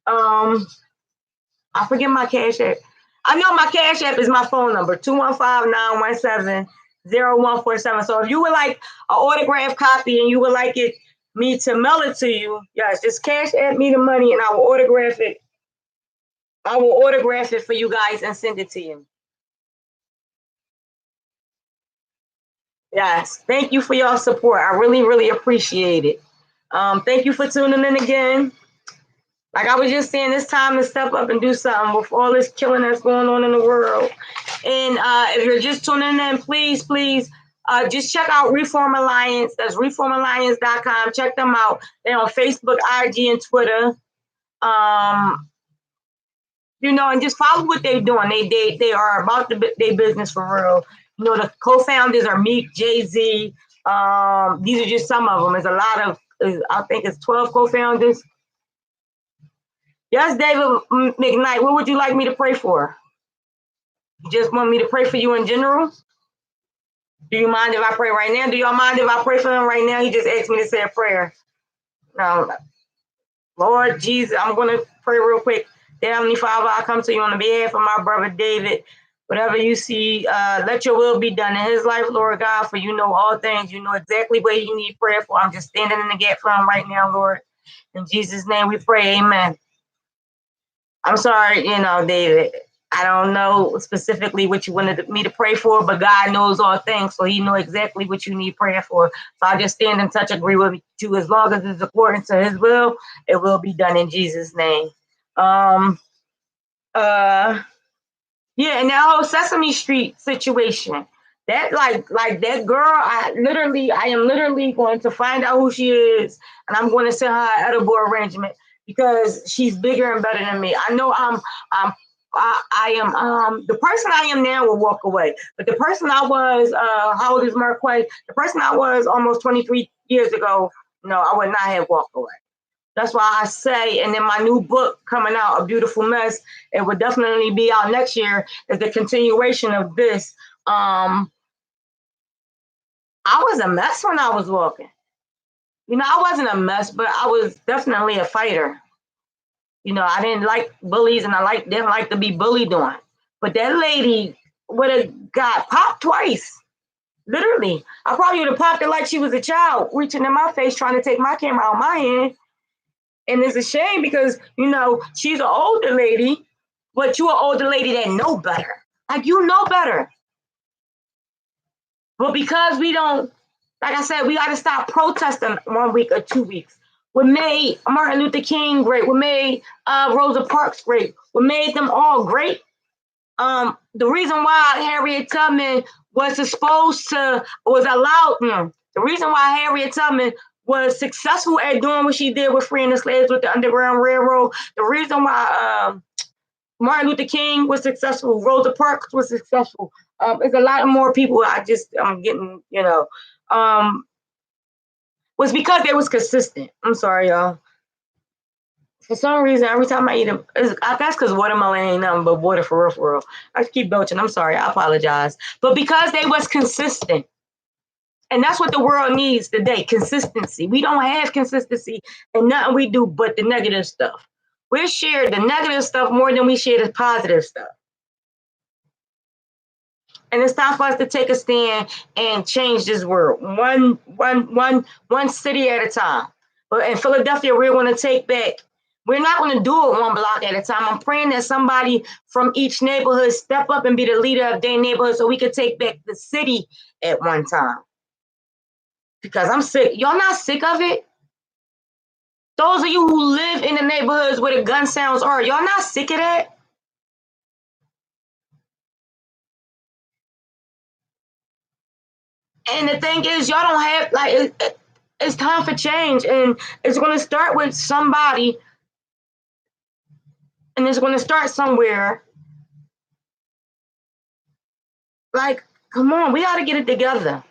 I forget my cash app. I know my cash app is my phone number, 215-917-0147. So if you would like an autographed copy and you would like me to mail it to you, yes, just cash at me the money and I will autograph it. I will autograph it for you guys and send it to you. Yes, thank you for your support. I really, really appreciate it. Thank you for tuning in again. Like I was just saying, it's time to step up and do something with all this killing that's going on in the world. And if you're just tuning in, please just check out Reform Alliance. That's reformalliance.com. Check them out. They're on Facebook, IG, and Twitter. And just follow what they're doing. They are about their business for real. The co-founders are Meek, Jay-Z. These are just some of them. There's a lot of, I think it's 12 co-founders. Yes, David McKnight, what would you like me to pray for? You just want me to pray for you in general? Do you mind if I pray right now? Do y'all mind if I pray for him right now? He just asked me to say a prayer. Now, Lord Jesus, I'm going to pray real quick. Dear Heavenly Father, I come to you on the behalf of my brother David. Whatever you see, let your will be done in his life, Lord God, for you know all things. You know exactly what he needs prayer for. I'm just standing in the gap for him right now, Lord. In Jesus' name we pray, amen. I'm sorry, David. I don't know specifically what you wanted me to pray for, but God knows all things, so he knows exactly what you need prayer for. So I just stand in touch, agree with you. As long as it's according to his will, it will be done in Jesus' name. Yeah, and that whole Sesame Street situation, that like that girl, I am literally going to find out who she is, and I'm going to send her an edible arrangement because she's bigger and better than me. I know I am the person I am now will walk away, but the person I was, how old is Marquez? The person I was almost 23 years ago, no, I would not have walked away. That's why I say, and then my new book coming out, A Beautiful Mess, it will definitely be out next year, is the continuation of this. I was a mess when I was walking. I wasn't a mess, but I was definitely a fighter. I didn't like bullies, and didn't like to be bullied on. But that lady would have got popped twice. Literally. I probably would have popped her like she was a child, reaching in my face, trying to take my camera out of my hand. And it's a shame because, she's an older lady, but you're an older lady that know better. Like, you know better. But because we don't, like I said, we got to stop protesting 1 week or 2 weeks. What made Martin Luther King great? What made Rosa Parks great? What made them all great? The reason why Harriet Tubman was allowed, the reason why Harriet Tubman was successful at doing what she did with freeing the slaves with the Underground Railroad, the reason why Martin Luther King was successful, Rosa Parks was successful. There's a lot of more people I'm getting, was because they was consistent. I'm sorry, y'all. For some reason, every time I eat them, I guess because watermelon ain't nothing but water for real, for real. I just keep belching. I'm sorry. I apologize. But because they was consistent, and that's what the world needs today, consistency. We don't have consistency in nothing we do but the negative stuff. We share the negative stuff more than we share the positive stuff. And it's time for us to take a stand and change this world, one city at a time. But in Philadelphia, we're going to take back. We're not going to do it one block at a time. I'm praying that somebody from each neighborhood step up and be the leader of their neighborhood so we can take back the city at one time. Because I'm sick. Y'all not sick of it? Those of you who live in the neighborhoods where the gun sounds are, y'all not sick of that? And the thing is, y'all don't have, it's time for change. And it's going to start with somebody. And it's going to start somewhere. Like, come on, we got to get it together.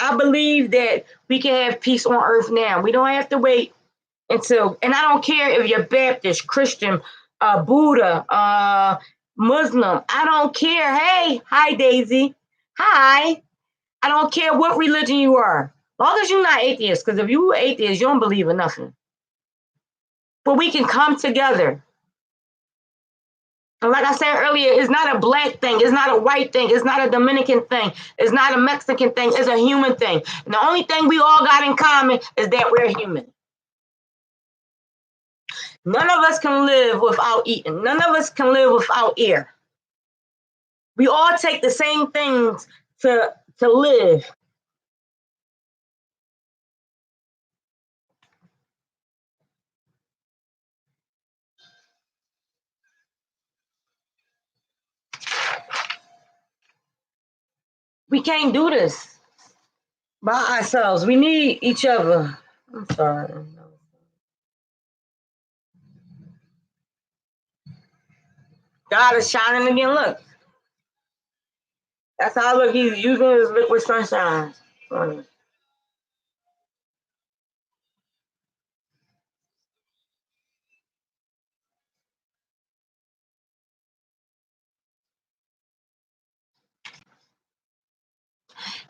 I believe that we can have peace on earth now. We don't have to wait until, and I don't care if you're Baptist, Christian, Buddha, Muslim. I don't care. Hey, hi, Daisy. Hi. I don't care what religion you are. As long as you're not atheist, because if you atheist, you don't believe in nothing. But we can come together. And like I said earlier, it's not a black thing. It's not a white thing. It's not a Dominican thing. It's not a Mexican thing. It's a human thing. And the only thing we all got in common is that we're human. None of us can live without eating. None of us can live without air. We all take the same things to live. We can't do this by ourselves. We need each other. I'm sorry. God is shining again. Look. That's how I look. He's using his liquid sunshine.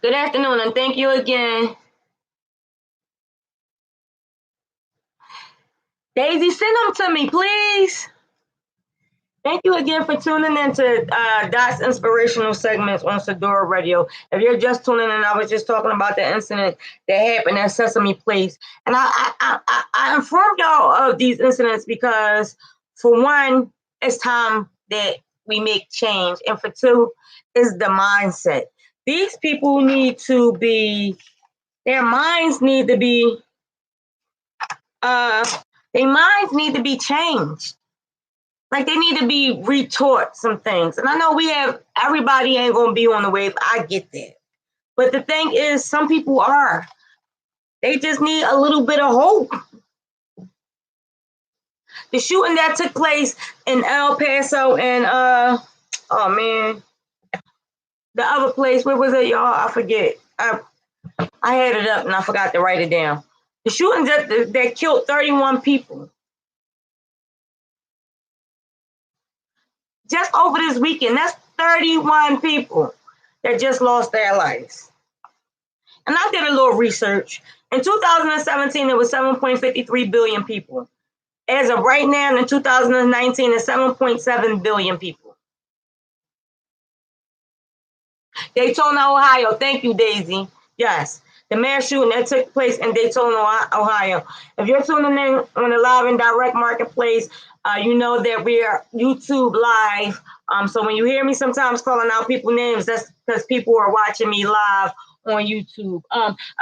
Good afternoon, and thank you again. Daisy, send them to me, please. Thank you again for tuning in to Dot's inspirational segments on Sadora Radio. If you're just tuning in, I was just talking about the incident that happened at Sesame Place. And I informed y'all of these incidents because, for one, it's time that we make change. And for two, is the mindset. These people need to be, their minds need to be, their minds need to be changed. Like, they need to be retaught some things. And I know everybody ain't going to be on the wave. I get that. But the thing is, some people are. They just need a little bit of hope. The shooting that took place in El Paso and, oh man, the other place, where was it, y'all? I forget. I had it up and I forgot to write it down. The shooting that killed 31 people. Just over this weekend, that's 31 people that just lost their lives. And I did a little research. In 2017, it was 7.53 billion people. As of right now, in 2019, it's 7.7 billion people. Daytona, Ohio. Thank you, Daisy. Yes, the mass shooting that took place in Daytona, Ohio. If you're tuning in on the live and direct marketplace, you know that we are YouTube live. So when you hear me sometimes calling out people's names, that's because people are watching me live on YouTube.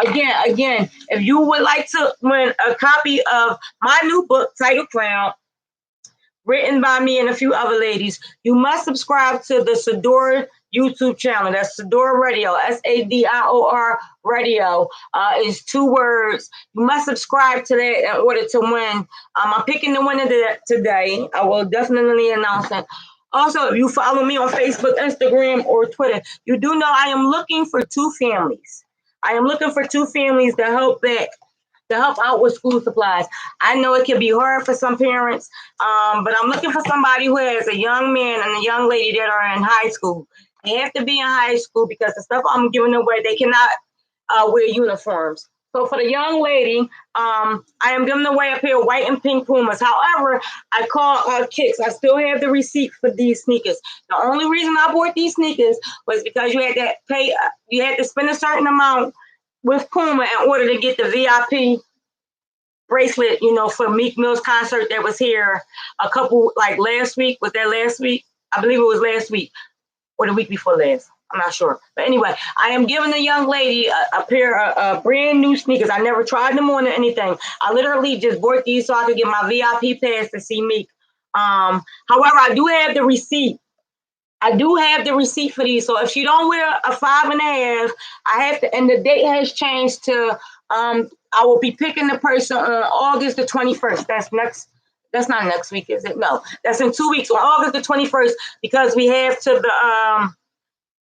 Again, if you would like to win a copy of my new book, Title Crown, written by me and a few other ladies, you must subscribe to the Sadora YouTube channel. That's Sadora Radio, SADIOR Radio. Is 2 words. You must subscribe to that in order to win. I'm picking the winner today. I will definitely announce it. Also, if you follow me on Facebook, Instagram, or Twitter, you do know I am looking for 2 families. I am looking for 2 families to help out with school supplies. I know it can be hard for some parents, but I'm looking for somebody who has a young man and a young lady that are in high school. They have to be in high school because the stuff I'm giving away, they cannot wear uniforms. So for the young lady, I am giving away a pair of white and pink Pumas. However, I call kicks. I still have the receipt for these sneakers. The only reason I bought these sneakers was because you had to pay. You had to spend a certain amount with Puma in order to get the VIP bracelet, for Meek Mill's concert that was here a couple, like last week. Was that last week? I believe it was last week or the week before last. I'm not sure. But anyway, I am giving the young lady a pair of brand new sneakers. I never tried them on or anything. I literally just bought these so I could get my VIP pass to see Meek. However, I do have the receipt. For these. So if she don't wear a 5.5, I have to, and the date has changed to, I will be picking the person on August the 21st. That's not next week, is it? No, that's in 2 weeks, on August the 21st, because we have to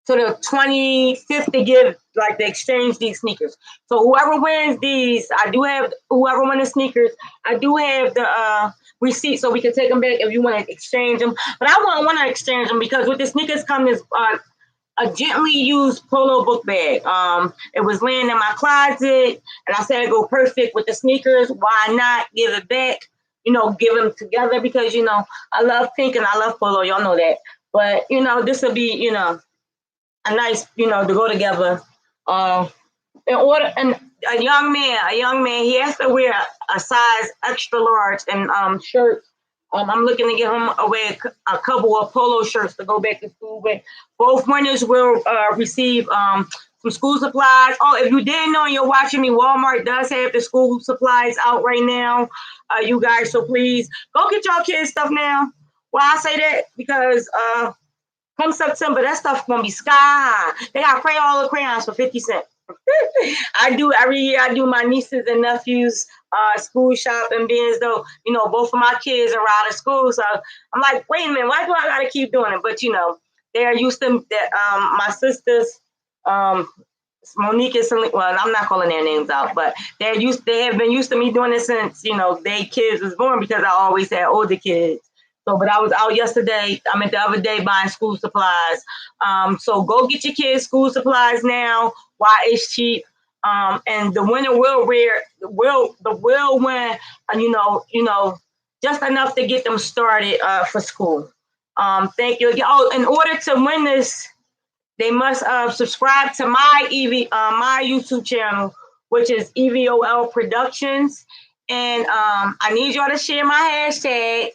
the 25th to exchange these sneakers. So whoever wins these, whoever wins the sneakers, I do have the receipt so we can take them back if you want to exchange them. But I won't want to exchange them because with the sneakers come this a gently used polo book bag. It was laying in my closet and I said it'd go perfect with the sneakers. Why not give it back? Give them together because, I love pink and I love polo. Y'all know that. But, this will be, a nice, to go together. In order, and a young man, he has to wear a size extra large and shirts. I'm looking to give him away a couple of polo shirts to go back to school with. Both winners will receive some school supplies. Oh, if you didn't know and you're watching me, Walmart does have the school supplies out right now, you guys. So please go get y'all kids stuff now. Well, I say that because come September, that stuff's gonna be sky high. They got all the crayons for 50 cents. I do every year. I do my nieces and nephews school shopping, being as though both of my kids are out of school. So I'm like, wait a minute, why do I gotta keep doing it? But they are used to that. My sisters, Monique and Celine, well, I'm not calling their names out, but they have been used to me doing it since they kids was born because I always had older kids. So, but I was out yesterday. The other day buying school supplies. So go get your kids school supplies now while it's cheap. And the winner will win. just enough to get them started for school. Thank you. Oh, in order to win this, they must subscribe to my my YouTube channel, which is EVOL Productions. And I need y'all to share my hashtag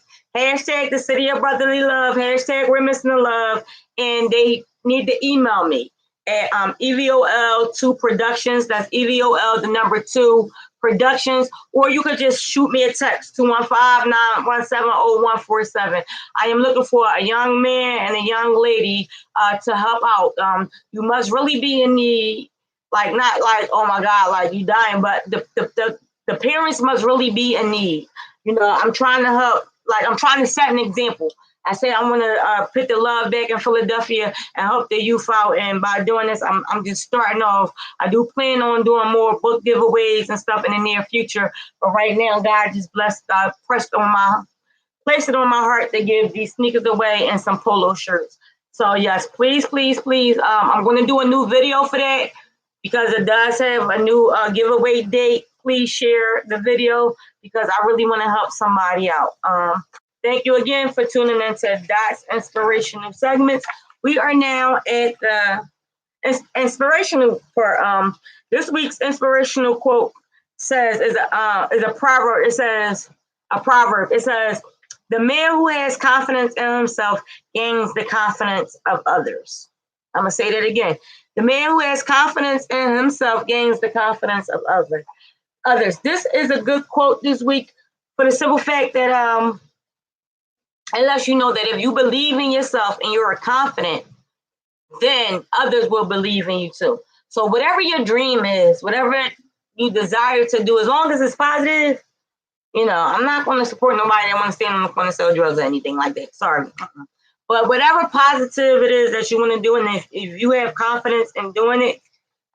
the city of brotherly love, hashtag we're missing the love, and they need to email me at EVOL2 Productions. That's EVOL the number 2 Productions, or you could just shoot me a text 215-917-0147. I am looking for a young man and a young lady to help out. You must really be in need, like not like, oh my God, like you dying, but the parents must really be in need. You know, I'm trying to help, like I'm trying to set an example. I say I want to put the love back in Philadelphia and help the youth out. And by doing this, I'm just starting off. I do plan on doing more book giveaways and stuff in the near future. But right now, God just placed it on my heart to give these sneakers away and some polo shirts. So yes, please, please, please. I'm going to do a new video for that because it does have a new giveaway date. Please share the video because I really want to help somebody out. Thank you again for tuning into Dot's Inspirational Segments. We are now at the inspirational for this week's inspirational quote is a proverb. It says the man who has confidence in himself gains the confidence of others. I'm gonna say that again. The man who has confidence in himself gains the confidence of others. This is a good quote this week for the simple fact that it lets you know that if you believe in yourself and you're confident, then others will believe in you too. So whatever your dream is, whatever you desire to do, as long as it's positive, you know, I'm not going to support nobody that want to stand on the corner and sell drugs or anything like that. Sorry. But whatever positive it is that you want to do, and if you have confidence in doing it,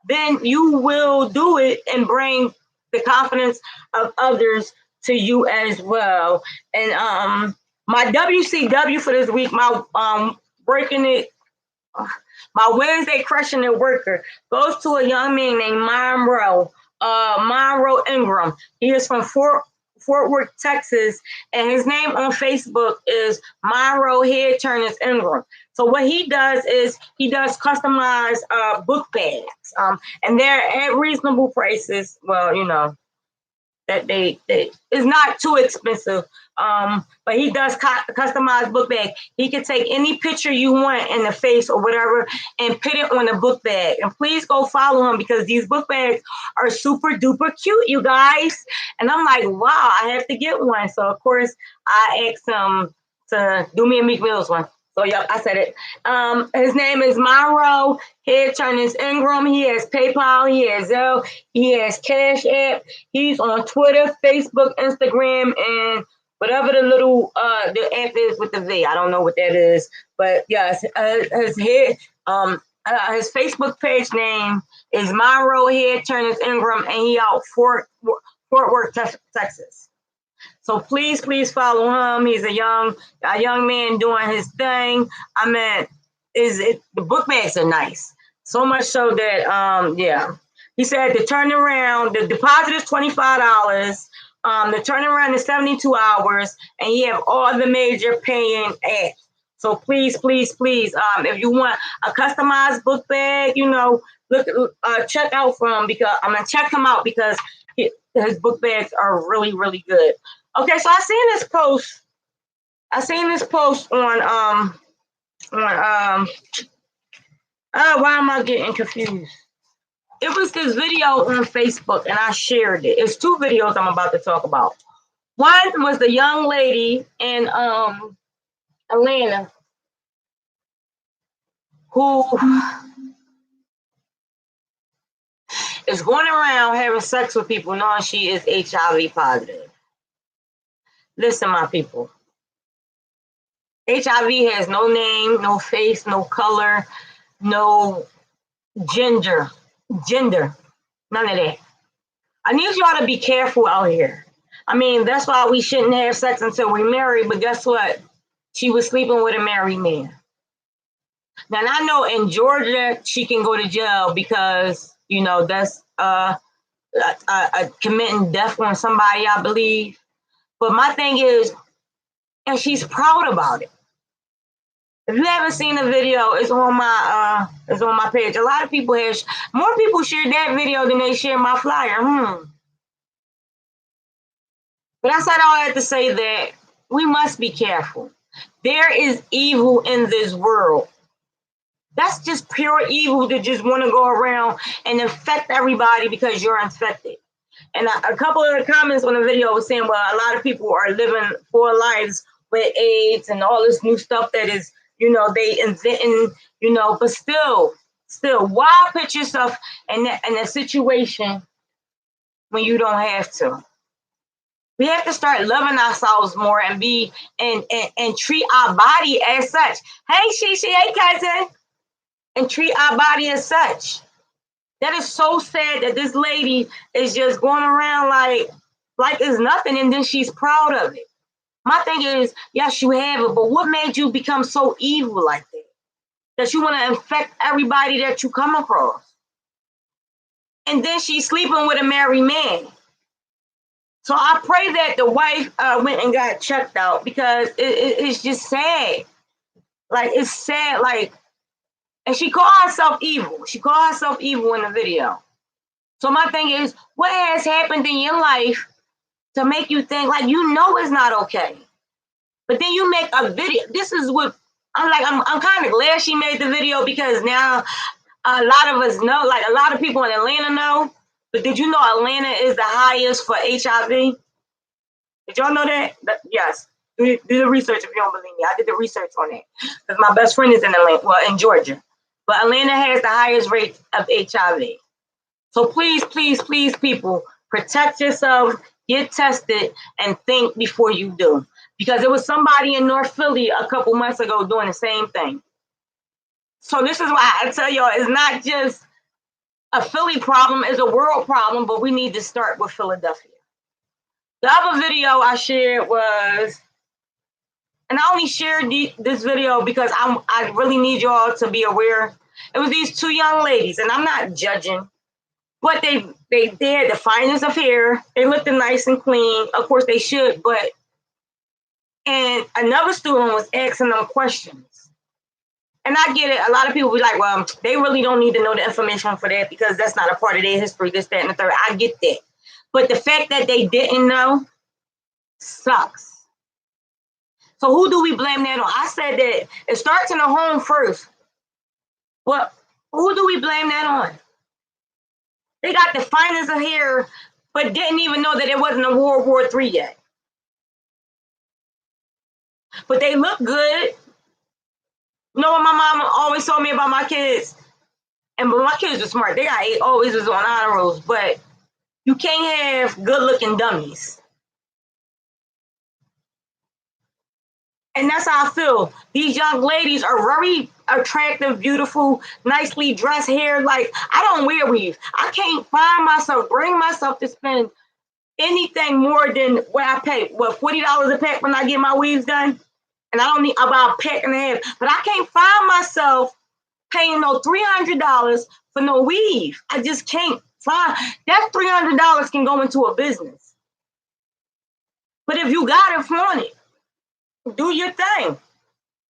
then you will do it and bring the confidence of others to you as well. And my WCW for this week, my breaking it, my Wednesday crushing it worker goes to a young man named Monroe Ingram. He is from Fort Worth, Texas, and his name on Facebook is Monroe Head Turners Ingram. So what he does is he does customized book bags, and they're at reasonable prices. Well, you know, that they it's not too expensive. But he does customized book bag. He can take any picture you want in the face or whatever and put it on a book bag. And please go follow him because these book bags are super duper cute, you guys. And I'm like, wow, I have to get one. So of course I asked him to do me a Meek Mill's one. So yeah, I said it. His name is Monroe Head Turners Ingram. He has PayPal, he has Zelle, he has Cash App. He's on Twitter, Facebook, Instagram, and whatever the little the app is with the V. I don't know what that is, but yes, his Facebook page name is Monroe Head Turners Ingram, and he out Fort Worth, Texas. So please, please follow him. He's a young man doing his thing. I mean, the book bags are nice. So much so that yeah. He said the turnaround, the deposit is $25. The turnaround is 72 hours, and you have all the major paying apps. So please, please, please, if you want a customized book bag, you know, check out from because I'm gonna check him out because his book bags are really, really good. Okay, so I seen this post on why am I getting confused? It was this video on Facebook and I shared it. It's 2 videos I'm about to talk about. One was the young lady in Atlanta who is going around having sex with people knowing she is HIV positive. Listen, my people. HIV has no name, no face, no color, no gender, none of that. I need y'all to be careful out here. I mean, that's why we shouldn't have sex until we're married, but guess what? She was sleeping with a married man. Now, I know in Georgia, she can go to jail because, you know, that's committing death on somebody, I believe. But my thing is, and she's proud about it. If you haven't seen the video, it's on my page. A lot of people have more people share that video than they share my flyer. But I said all that to say that we must be careful. There is evil in this world. That's just pure evil to just want to go around and infect everybody because you're infected. And a couple of the comments on the video was saying, well, a lot of people are living full lives with AIDS and all this new stuff that is, they inventing, but still, why put yourself in a situation when you don't have to? We have to start loving ourselves more and be and treat our body as such. Hey, Shishi, hey, cousin, and treat our body as such. That is so sad that this lady is just going around like it's nothing, and then she's proud of it. My thing is, yes, you have it, but what made you become so evil like that you want to infect everybody that you come across? And then she's sleeping with a married man. So I pray that the wife went and got checked out, because it's just sad. Like, it's sad. Like, and she called herself evil. She called herself evil in the video. So my thing is, what has happened in your life to make you think it's not okay? But then you make a video. This is what I'm kind of glad she made the video, because now a lot of us know, like a lot of people in Atlanta know. But did you know Atlanta is the highest for HIV? Did y'all know that? Yes. Do the research if you don't believe me. I did the research on it because my best friend is in Atlanta, well, in Georgia. But Atlanta has the highest rate of HIV. So please, please, please, people, protect yourself, get tested, and think before you do. Because there was somebody in North Philly a couple months ago doing the same thing. So this is why I tell y'all, it's not just a Philly problem, it's a world problem, but we need to start with Philadelphia. The other video I shared was, and I only shared this video because I really need y'all to be aware. It was these two young ladies, and I'm not judging, but they had the finest of hair. They looked nice and clean. Of course they should, but and another student was asking them questions. And I get it. A lot of people be like, well, they really don't need to know the information for that because that's not a part of their history, this, that, and the third. I get that. But the fact that they didn't know sucks. So who do we blame that on? I said that it starts in the home first. But who do we blame that on? They got the finest of hair, but didn't even know that it wasn't a World War III yet. But they look good. You know what my mom always told me about my kids? But my kids were smart. They always was on honor rolls. But you can't have good-looking dummies. And that's how I feel. These young ladies are very attractive, beautiful, nicely dressed hair. Like, I don't wear weave. I can't bring myself to spend anything more than what I pay. What, $40 a pack when I get my weaves done? And I don't need about a pack and a half. But I can't find myself paying no $300 for no weave. I just can't find. That $300 can go into a business. But if you got it, flaunt it. Do your thing.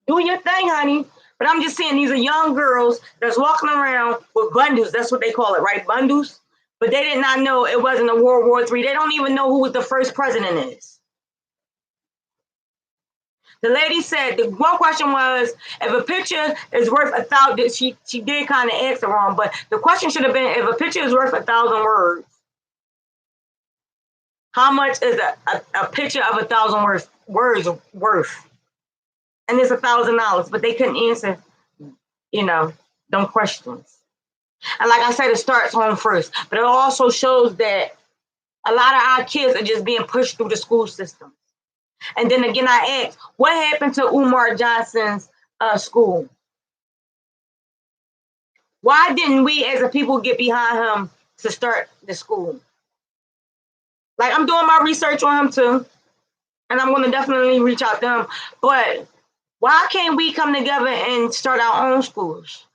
Do your thing, honey. But I'm just saying, these are young girls that's walking around with bundles. That's what they call it, right? Bundles. But they did not know it wasn't a World War III. They don't even know who the first president is. The lady said, the one question was, if a picture is worth 1,000, she did kind of answer wrong, but the question should have been, if a picture is worth 1,000 words, how much is a picture of 1,000 words worth? And it's $1,000, but they couldn't answer, them questions. And like I said, it starts home first, but it also shows that a lot of our kids are just being pushed through the school system. And then again, I asked, what happened to Umar Johnson's school? Why didn't we as a people get behind him to start the school? Like, I'm doing my research on him too, and I'm going to definitely reach out to him. But why can't we come together and start our own schools?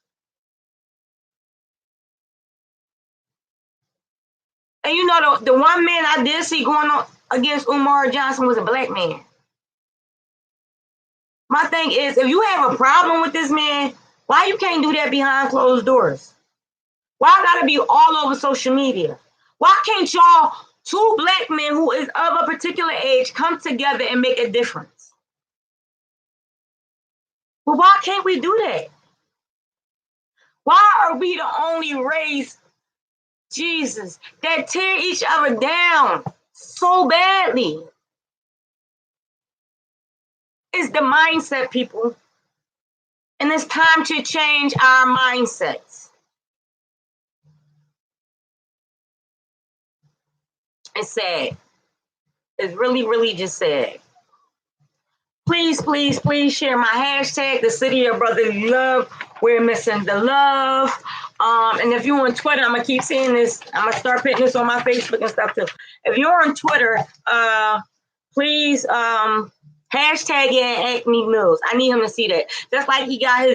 And the one man I did see going on against Umar Johnson was a black man. My thing is, if you have a problem with this man, why you can't do that behind closed doors? Why I gotta be all over social media? Why can't y'all, two black men who is of a particular age, come together and make a difference? But why can't we do that? Why are we the only race, Jesus, that tear each other down so badly? It's the mindset, people. And it's time to change our mindsets. It's sad. It's really, really just sad. Please, please, please share my hashtag, the city of brotherly love. We're missing the love. And if you're on Twitter, I'm gonna keep saying this. I'm gonna start putting this on my Facebook and stuff too. If you're on Twitter, please hashtag it and at Meek Mills. I need him to see that. Just like he got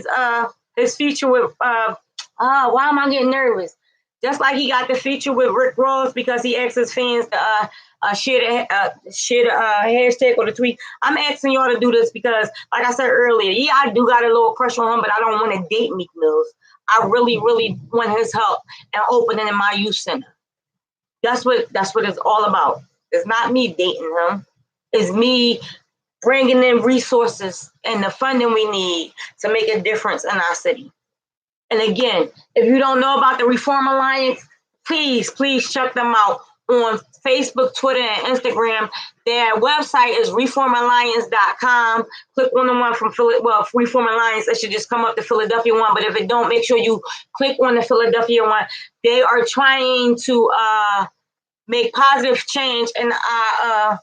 his feature with why am I getting nervous? Just like he got the feature with Rick Ross because he asked his fans to share the hashtag or the tweet. I'm asking y'all to do this because, like I said earlier, yeah, I do got a little crush on him, but I don't want to date Meek Mills. I really, really want his help and opening in my youth center. That's what it's all about. It's not me dating him. It's me bringing in resources and the funding we need to make a difference in our city. And again, if you don't know about the Reform Alliance, please check them out on Facebook, Twitter, and Instagram. Their website is reformalliance.com. Click on the one from Reform Alliance. It should just come up the Philadelphia one. But if it don't, make sure you click on the Philadelphia one. They are trying to make positive change in our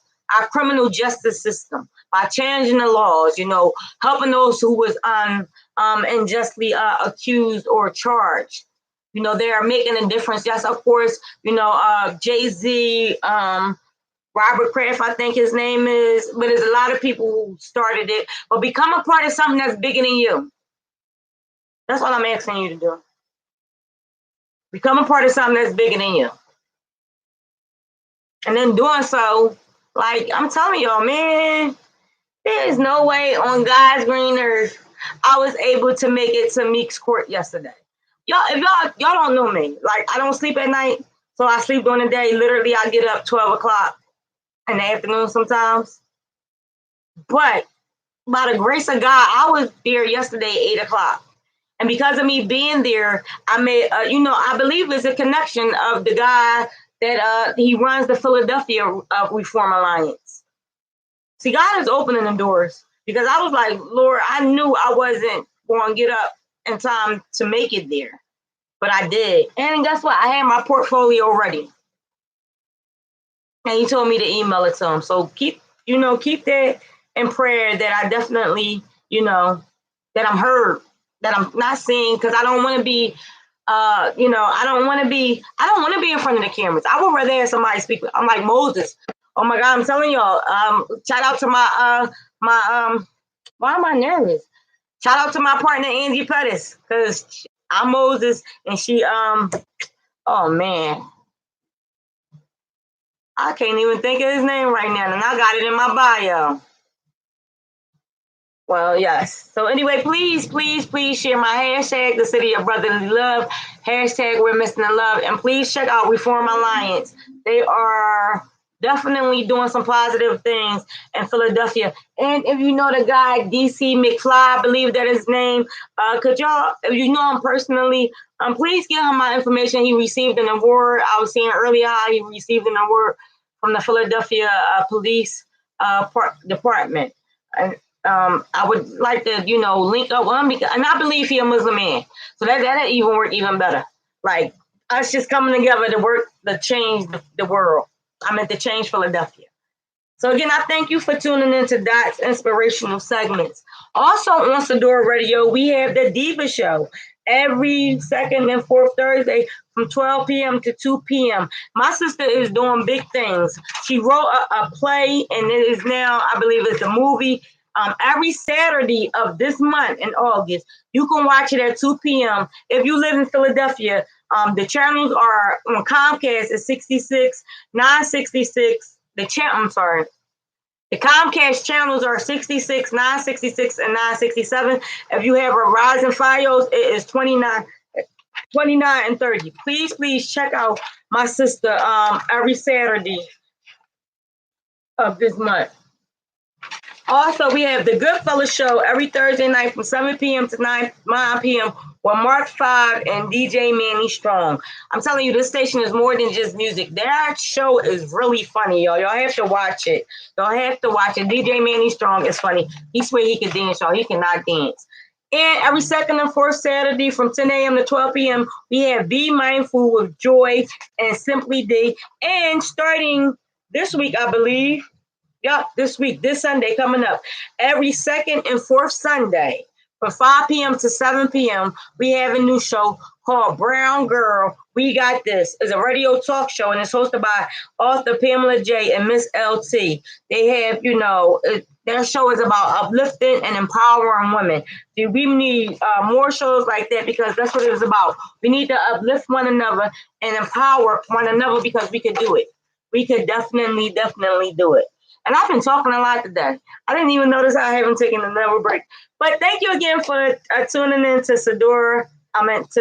criminal justice system by changing the laws, helping those who was unjustly accused or charged. They are making a difference. Yes, of course, Jay-Z, Robert Kraft, I think his name is, but there's a lot of people who started it. But become a part of something that's bigger than you. That's all I'm asking you to do. Become a part of something that's bigger than you. And then doing so, like I'm telling y'all, man, there is no way on God's green earth I was able to make it to Meek's court yesterday. If y'all don't know me, like I don't sleep at night, so I sleep during the day. Literally, I get up 12 o'clock in the afternoon sometimes. But by the grace of God, I was there yesterday, 8 o'clock. And because of me being there, I made, I believe it's a connection of the guy that he runs the Philadelphia Reform Alliance. See, God is opening the doors because I was like, Lord, I knew I wasn't going to get up in time to make it there, but I did. And guess what? I had my portfolio ready. And he told me to email it to him. So keep that in prayer that I definitely, that I'm heard, that I'm not seen, because I don't want to be I don't want to be in front of the cameras. I would rather have somebody speak. I'm like Moses. Oh my God, I'm telling y'all. Shout out to my why am I nervous? Shout out to my partner Angie Pettis, because I'm Moses and she oh man. I can't even think of his name right now, and I got it in my bio. Well, yes. So anyway, please share my hashtag, the city of brotherly love, hashtag we're missing the love, and please check out Reform Alliance. They are definitely doing some positive things in Philadelphia. And if you know the guy, DC McFly, I believe that is his name, could y'all, if you know him personally, please give him my information. He received an award. I was saying earlier how he received an award from the Philadelphia Police Department. And I would like to, link up with him because, and I believe he's a Muslim man. So that even work even better. Like us just coming together to work to change the world. I meant to change Philadelphia. So again, I thank you for tuning into Dot's inspirational segments. Also on Sadora Radio, we have the Diva Show every second and fourth Thursday from 12 p.m. to 2 p.m. My sister is doing big things. She wrote a play, and it is now, I believe it's a movie. Every Saturday of this month in August, you can watch it at 2 p.m. If you live in Philadelphia, the channels are on Comcast at 66, 966. I'm sorry. The Comcast channels are 66, 966, and 967. If you have a Verizon Fios, it is 29 and 30. Please check out my sister every Saturday of this month. Also, we have the Goodfellas show every Thursday night from 7 p.m. to 9 p.m. with Mark 5 and DJ Manny Strong. I'm telling you, this station is more than just music. That show is really funny, y'all. Y'all have to watch it. Y'all have to watch it. DJ Manny Strong is funny. He swear he can dance, y'all. He cannot dance. And every second and fourth Saturday from 10 a.m. to 12 p.m., we have Be Mindful with Joy and Simply D. And starting this week, I believe, this week, this Sunday coming up, every second and fourth Sunday from 5 p.m. to 7 p.m., we have a new show called Brown Girl. We Got This. It's a radio talk show, and it's hosted by author Pamela J. and Miss LT. They have, their show is about uplifting and empowering women. We need more shows like that because that's what it is about. We need to uplift one another and empower one another because we can do it. We could definitely do it. And I've been talking a lot today. I didn't even notice I haven't taken another break. But thank you again for tuning in to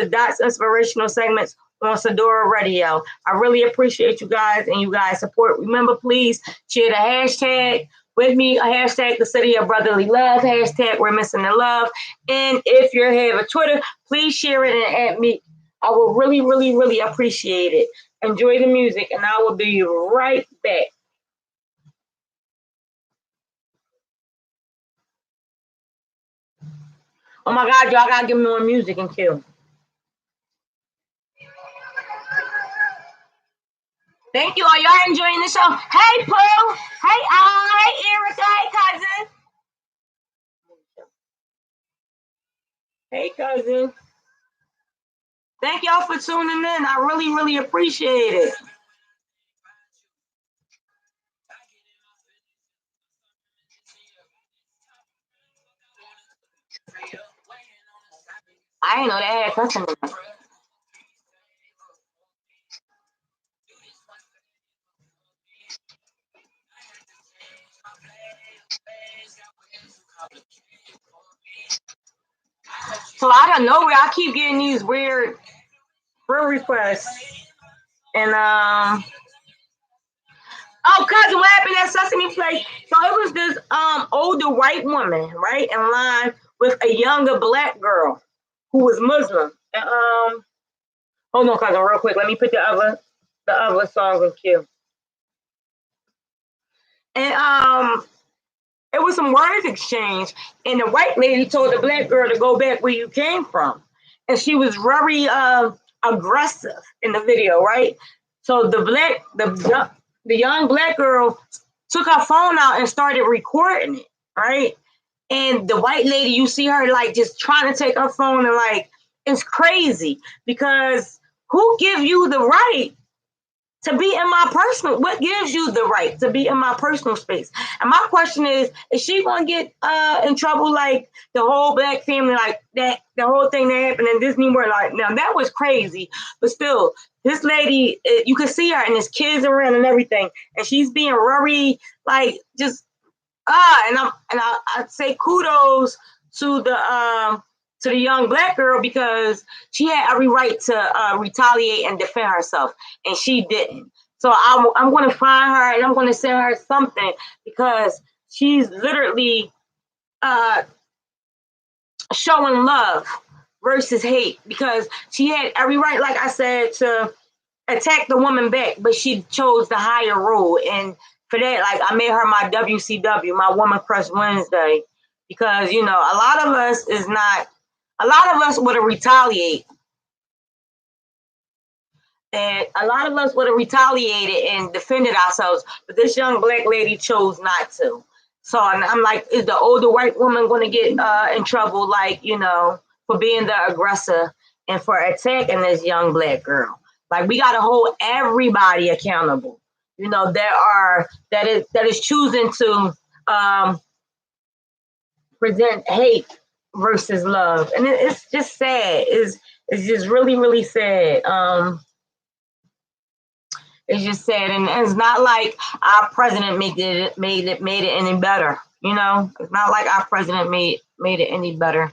Dot's Inspirational Segments on Sadora Radio. I really appreciate you guys and you guys' support. Remember, please share the hashtag with me, a hashtag the city of brotherly love, hashtag we're missing the love. And if you have a Twitter, please share it and add me. I will really appreciate it. Enjoy the music, and I will be right back. Oh my God, y'all gotta give me more music and kill. Thank you. Are y'all enjoying the show? Hey, Pooh. Hey, hey, Erica. Hey, cousin. Hey, cousin. Thank y'all for tuning in. I really appreciate it. I didn't know they had customers. So I don't know where I keep getting these weird requests. And oh, cousin, what happened at Sesame Place? So it was this older white woman, right, in line with a younger black girl who was Muslim. And hold on, cousin, real quick. Let me put the other songs in queue. And it was some words exchange, and the white lady told the black girl to go back where you came from, and she was very aggressive in the video, right? So the young black girl took her phone out and started recording it, right? And the white lady, you see her like just trying to take her phone, and like it's crazy because who give you the right to be in my personal, what gives you the right to be in my personal space? And my question is she gonna get in trouble like the whole black family, like that, the whole thing that happened in Disney World? Like, now that was crazy, but still, this lady, you can see her and there's kids around and everything, and she's being very like just and I say kudos to the young black girl because she had every right to retaliate and defend herself, and she didn't. So I'm going to find her and I'm going to send her something because she's literally showing love versus hate, because she had every right, like I said, to attack the woman back, but she chose the higher role. And for that, like, I made her my WCW, my Woman Crush Wednesday, because a lot of us would have retaliated, and a lot of us would have retaliated and defended ourselves, but this young black lady chose not to. So I'm like, is the older white woman going to get in trouble, like, for being the aggressor and for attacking this young black girl? Like, we got to hold everybody accountable. That is choosing to present hate versus love, and it's just sad. It's just really sad. It's just sad, and it's not like our president made it any better. You know, it's not like our president made it any better.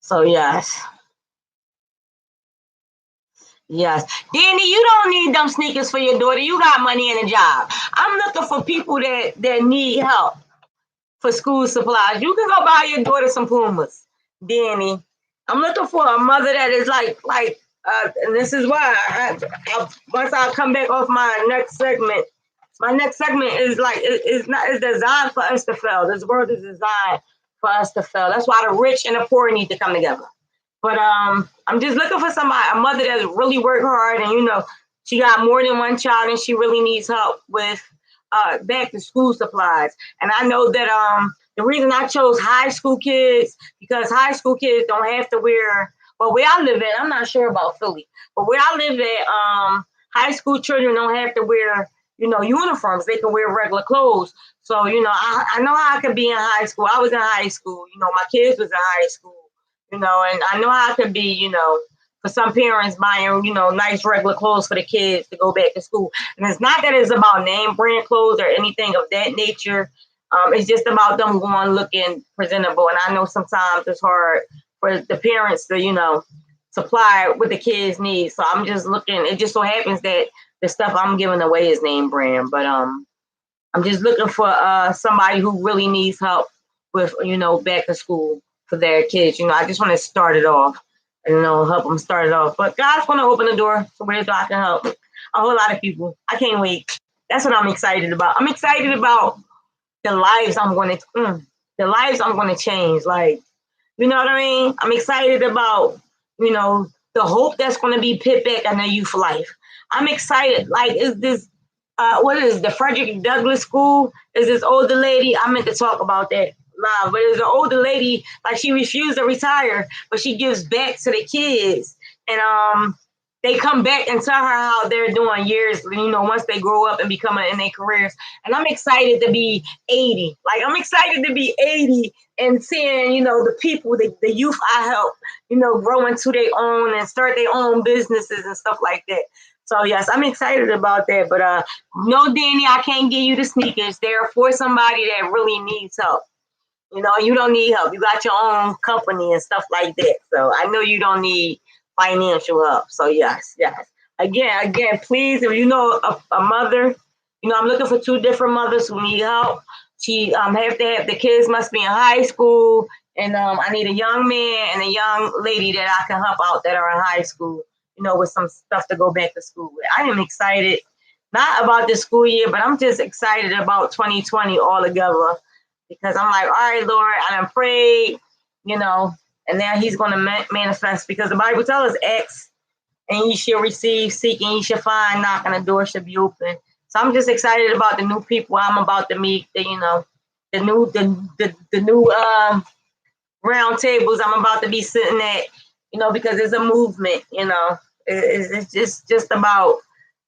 So yes, yes, Danny, you don't need them sneakers for your daughter. You got money and a job. I'm looking for people that need help for school supplies. You can go buy your daughter some Pumas, Danny. I'm looking for a mother that is and this is why once I come back off my next segment is it's designed for us to fail. This world is designed for us to fail. That's why the rich and the poor need to come together. But I'm just looking for somebody, a mother that's really worked hard, and she got more than one child, and she really needs help with back to school supplies. And I know that the reason I chose high school kids, because high school kids don't have to wear. Well, where I live at, I'm not sure about Philly, but where I live at, high school children don't have to wear uniforms. They can wear regular clothes. So I know how I could be in high school. I was in high school. My kids was in high school. And I know how it could be, for some parents buying, nice regular clothes for the kids to go back to school. And it's not that it's about name brand clothes or anything of that nature. It's just about them going looking presentable. And I know sometimes it's hard for the parents to, supply what the kids need. So I'm just looking. It just so happens that the stuff I'm giving away is name brand. But I'm just looking for somebody who really needs help with, back to school for their kids. I just want to start it off and, help them start it off. But God's going to open the door so where I can help a whole lot of people. I can't wait. That's what I'm excited about. I'm excited about the lives I'm going to change. Like, you know what I mean? I'm excited about, the hope that's going to be put back in the youth life. I'm excited. Like, is this, what is the Frederick Douglass School? Is this older lady? I meant to talk about that live, but it's an older lady, like she refused to retire, but she gives back to the kids. And they come back and tell her how they're doing years, once they grow up and become in their careers. And I'm excited to be 80. Like, I'm excited to be 80 and seeing, the people, the youth I help, grow into their own and start their own businesses and stuff like that. So yes, I'm excited about that. But no, Danny, I can't give you the sneakers. They're for somebody that really needs help. You don't need help. You got your own company and stuff like that. So I know you don't need financial help. So yes. Again, please, if you know a mother, I'm looking for 2 different mothers who need help. She have to have the kids must be in high school, and I need a young man and a young lady that I can help out that are in high school, with some stuff to go back to school with. I am excited, not about this school year, but I'm just excited about 2020 altogether, because I'm like, all right, Lord, I done prayed, and now he's going to manifest, because the Bible tells us, ask and you shall receive, seek and you shall find, knock and the door should be open. So I'm just excited about the new people I'm about to meet, the new round tables I'm about to be sitting at, because it's a movement, it's just about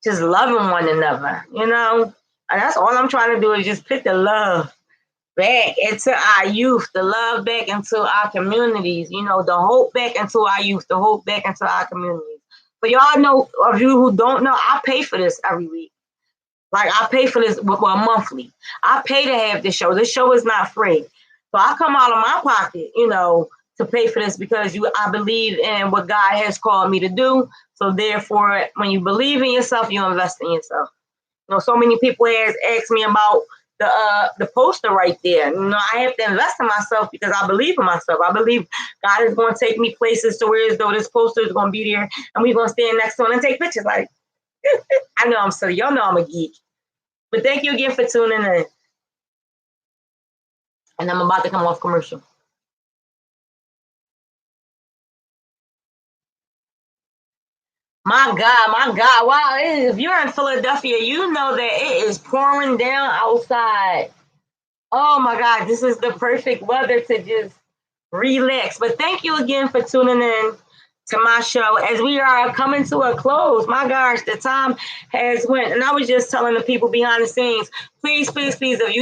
just loving one another, and that's all I'm trying to do is just put the love back into our youth, the love back into our communities, the hope back into our youth, the hope back into our communities. But y'all know, of you who don't know, I pay for this every week. Like, I pay for this, monthly. I pay to have this show. This show is not free. So I come out of my pocket, to pay for this, because I believe in what God has called me to do. So therefore, when you believe in yourself, you invest in yourself. So many people has asked me about the poster right there. I have to invest in myself because I believe in myself. I believe God is going to take me places to where as though this poster is going to be there, and we're going to stand next to it and take pictures. Like, I know I'm silly. Y'all know I'm a geek. But thank you again for tuning in. And I'm about to come off commercial. My God. Wow. If you're in Philadelphia, you know that it is pouring down outside. Oh my God, this is the perfect weather to just relax. But thank you again for tuning in to my show as we are coming to a close. My gosh, the time has went, and I was just telling the people behind the scenes, please, please, please, if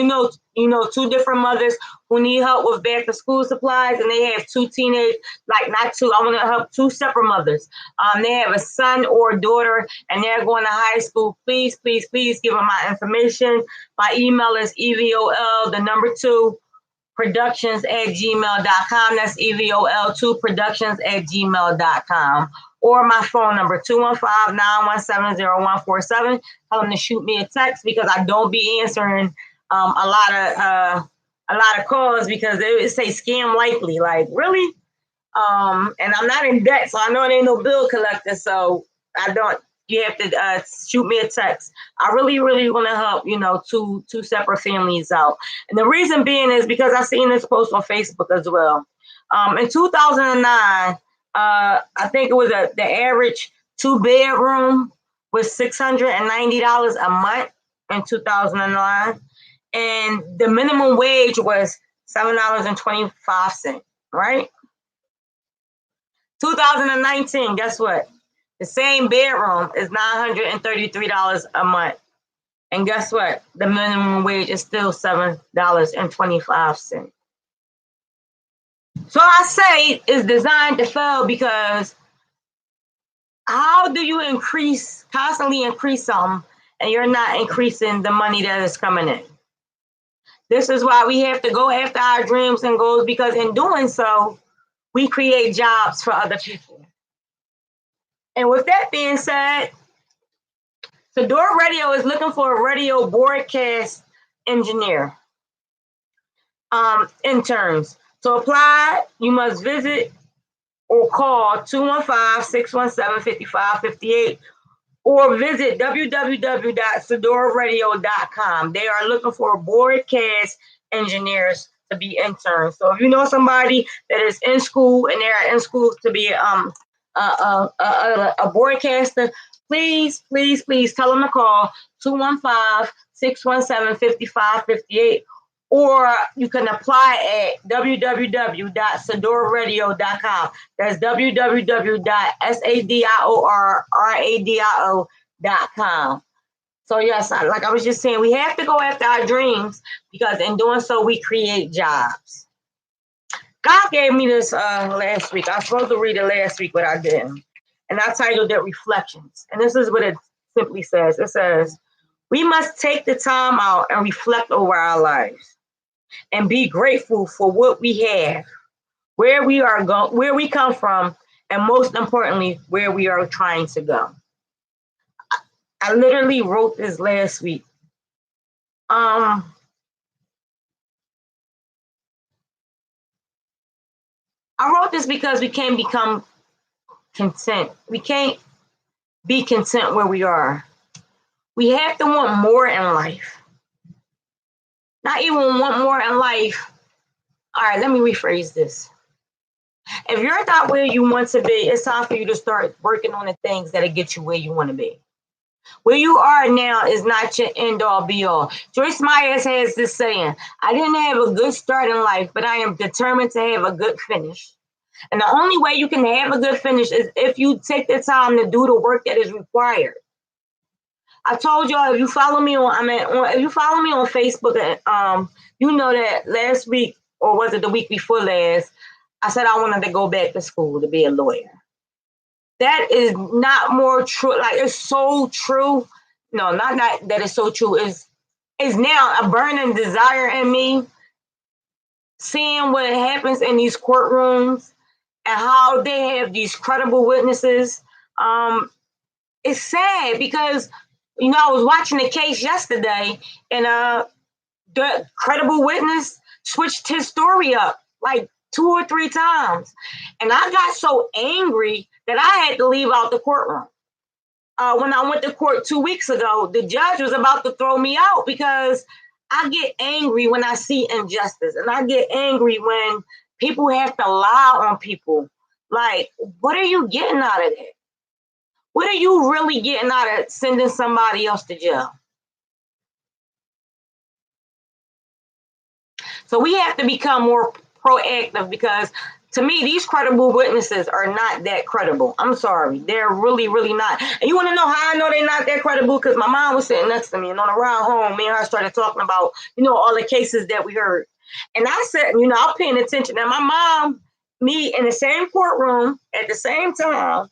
two different mothers who need help with back to school supplies, and they have two teenage, like not two, I want to help two separate mothers. They have a son or a daughter, and they're going to high school. Please, please, please give them my information. My email is evol2 productions@gmail.com. That's evol2productions@gmail.com. Or my phone number, 215-917-0147. Tell them to shoot me a text because I don't be answering a lot of calls because they say scam likely. Like, really? And I'm not in debt, so I know it ain't no bill collector. So I don't. You have to shoot me a text. I really, really want to help, two separate families out. And the reason being is because I seen this post on Facebook as well. In 2009, I think it was the average 2-bedroom was $690 a month in 2009, and the minimum wage was $7.25. Right? 2019, guess what? The same bedroom is $933 a month. And guess what? The minimum wage is still $7.25. So I say it's designed to fail because how do you constantly increase something and you're not increasing the money that is coming in? This is why we have to go after our dreams and goals, because in doing so, we create jobs for other people. And with that being said, Sador Radio is looking for a radio broadcast engineer, interns. To apply, you must visit or call 215-617-5558 or visit www.sadorradio.com. They are looking for broadcast engineers to be interns. So if you know somebody that is in school and they're in school to be a broadcaster, please, please, please tell them to call 215-617-5558, or you can apply at www.sadorradio.com. That's www.sadorradio.com. So yes, like I was just saying, we have to go after our dreams because in doing so, we create jobs. God gave me this last week. I was supposed to read it last week, but I didn't. And I titled it Reflections. And this is what it simply says. It says, we must take the time out and reflect over our lives and be grateful for what we have, where we are going, where we come from, and most importantly, where we are trying to go. I literally wrote this last week. I wrote this because we can't become content. We can't be content where we are. We have to want more in life. Not even want more in life. All right, let me rephrase this. If you're not where you want to be, it's time for you to start working on the things that'll get you where you want to be. Where you are now is not your end all be all. Joyce Myers has this saying, I didn't have a good start in life, but I am determined to have a good finish. And the only way you can have a good finish is if you take the time to do the work that is required. I told y'all, if you follow me on Facebook, you know that last week, or was it the week before last, I said I wanted to go back to school to be a lawyer. That is not more true. Like, it's so true. No, not that it's so true. It's now a burning desire in me, seeing what happens in these courtrooms and how they have these credible witnesses. It's sad because, I was watching the case yesterday, and the credible witness switched his story up like 2 or 3 times. And I got so angry that I had to leave out the courtroom. When I went to court 2 weeks ago, the judge was about to throw me out because I get angry when I see injustice. And I get angry when people have to lie on people. Like, what are you getting out of it? What are you really getting out of sending somebody else to jail? So we have to become more proactive because To me, these credible witnesses are not that credible. I'm sorry. They're really, really not. And you want to know how I know they're not that credible? Because my mom was sitting next to me, and on the ride home, me and her started talking about, all the cases that we heard. And I said, I'm paying attention. And my mom, me in the same courtroom at the same time,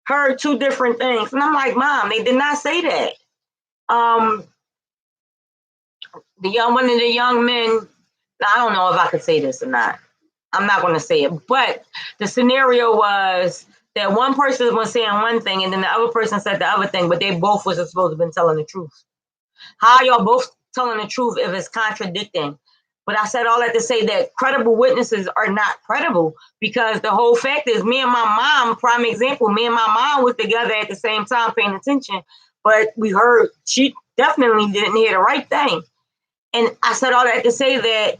heard two different things. And I'm like, Mom, they did not say that. One of the young men, I don't know if I could say this or not. I'm not going to say it, but the scenario was that one person was saying one thing and then the other person said the other thing, but they both was supposed to have been telling the truth. How are y'all both telling the truth if it's contradicting? But I said all that to say that credible witnesses are not credible, because the whole fact is, me and my mom, prime example, me and my mom was together at the same time paying attention, but we heard she definitely didn't hear the right thing. And I said all that to say that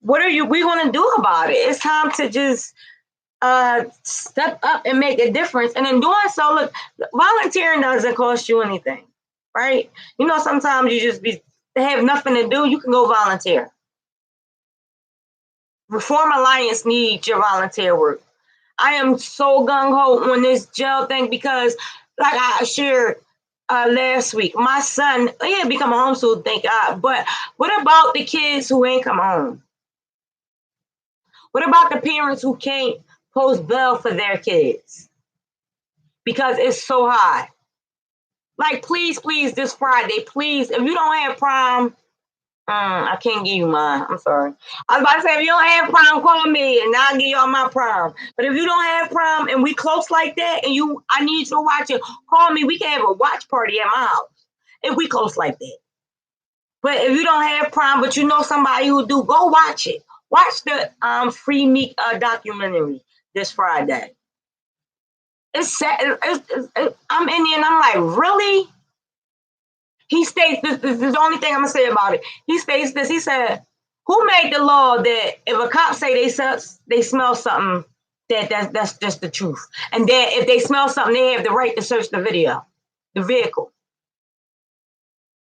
what are we going to do about it? It's time to just step up and make a difference. And in doing so, look, volunteering doesn't cost you anything, right? Sometimes you just have nothing to do. You can go volunteer. Reform Alliance needs your volunteer work. I am so gung-ho on this jail thing because, like I shared last week, my son, he had become a homeschool, thank God. But what about the kids who ain't come home? What about the parents who can't post bail for their kids because it's so high? Like, please, this Friday, please, if you don't have prom, I can't give you mine. I'm sorry. I was about to say, if you don't have prom, call me and I'll give you all my prom. But if you don't have prom and we close like that and I need you to watch it, call me. We can have a watch party at my house if we close like that. But if you don't have prom, but you know somebody who do, go watch it. Watch the Free Meek documentary this Friday. It's sad. I'm Indian. I'm like, really? He states this is the only thing I'm gonna say about it. He states this. He said, "Who made the law that if a cop say they smell something, that's just the truth, and that if they smell something, they have the right to search the vehicle,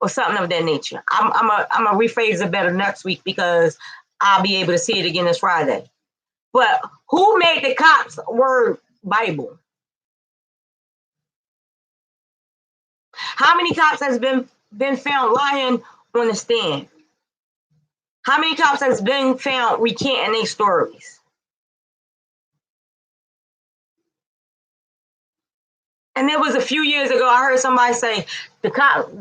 or something of that nature." I'm a rephrase it better next week because I'll be able to see it again this Friday. But who made the cops' word Bible? How many cops has been found lying on the stand? How many cops has been found recanting their stories? And it was a few years ago, I heard somebody say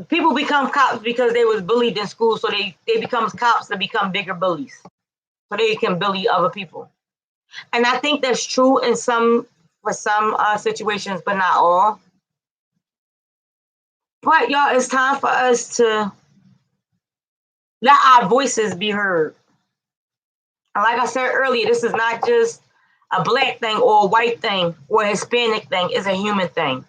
people become cops because they was bullied in school, so they become cops to become bigger bullies, so they can bully other people. And I think that's true for some situations, but not all. But y'all, it's time for us to let our voices be heard. And like I said earlier, this is not just a black thing or a white thing or a Hispanic thing. It's a human thing.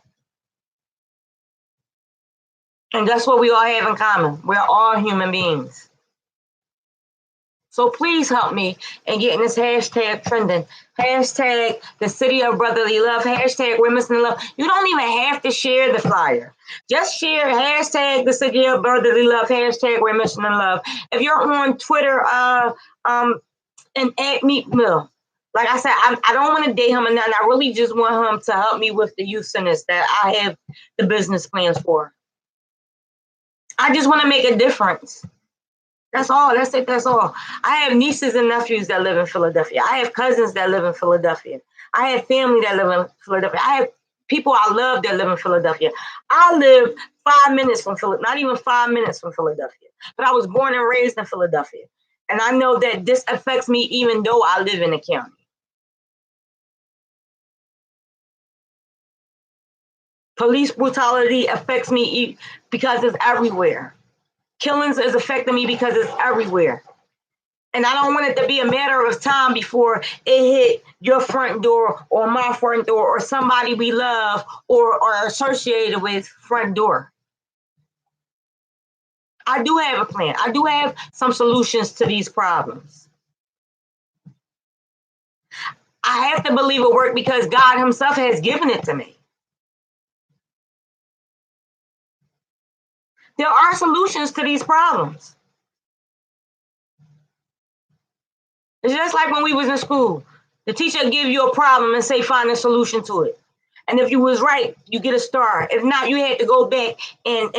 And that's what we all have in common. We're all human beings. So please help me in getting this hashtag trending. Hashtag the city of brotherly love. Hashtag we're missing love. You don't even have to share the flyer. Just share hashtag the city of brotherly love. Hashtag we're missing love. If you're on Twitter, and at Meat Mill. Like I said, I don't want to date him or nothing. I really just want him to help me with the youth centers that I have the business plans for. I just want to make a difference. That's all. That's it. That's all. I have nieces and nephews that live in Philadelphia. I have cousins that live in Philadelphia. I have family that live in Philadelphia. I have people I love that live in Philadelphia. I live 5 minutes from Philadelphia, not even 5 minutes from Philadelphia. But I was born and raised in Philadelphia. And I know that this affects me even though I live in the county. Police brutality affects me because it's everywhere. Killings is affecting me because it's everywhere. And I don't want it to be a matter of time before it hit your front door or my front door or somebody we love or are associated with front door. I do have a plan. I do have some solutions to these problems. I have to believe it worked because God himself has given it to me. There are solutions to these problems. It's just like when we was in school. The teacher give you a problem and say find a solution to it. And if you was right, you get a star. If not, you had to go back and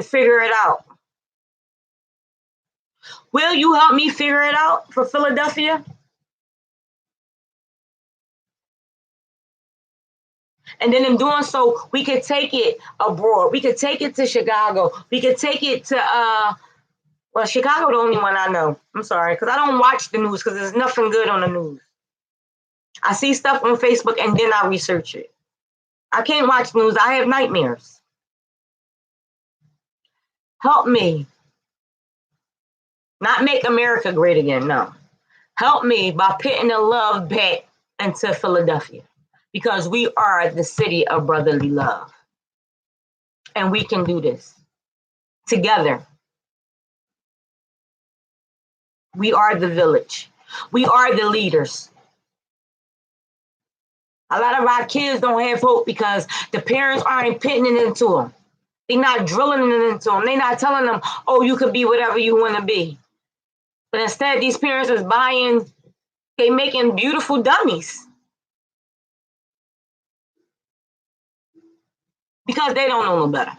figure it out. Will you help me figure it out for Philadelphia? And then in doing so, we could take it abroad. We could take it to Chicago. We could take it to well, Chicago the only one I know. I'm sorry, because I don't watch the news because there's nothing good on the news. I see stuff on Facebook and then I research it. I can't watch news. I have nightmares. Help me. Not make America great again, no. Help me by putting the love back into Philadelphia because we are the city of brotherly love. And we can do this together. We are the village. We are the leaders. A lot of our kids don't have hope because the parents aren't putting it into them. They're not drilling it into them. They're not telling them, oh, you could be whatever you want to be. But instead, these parents is buying, they making beautiful dummies because they don't know no better.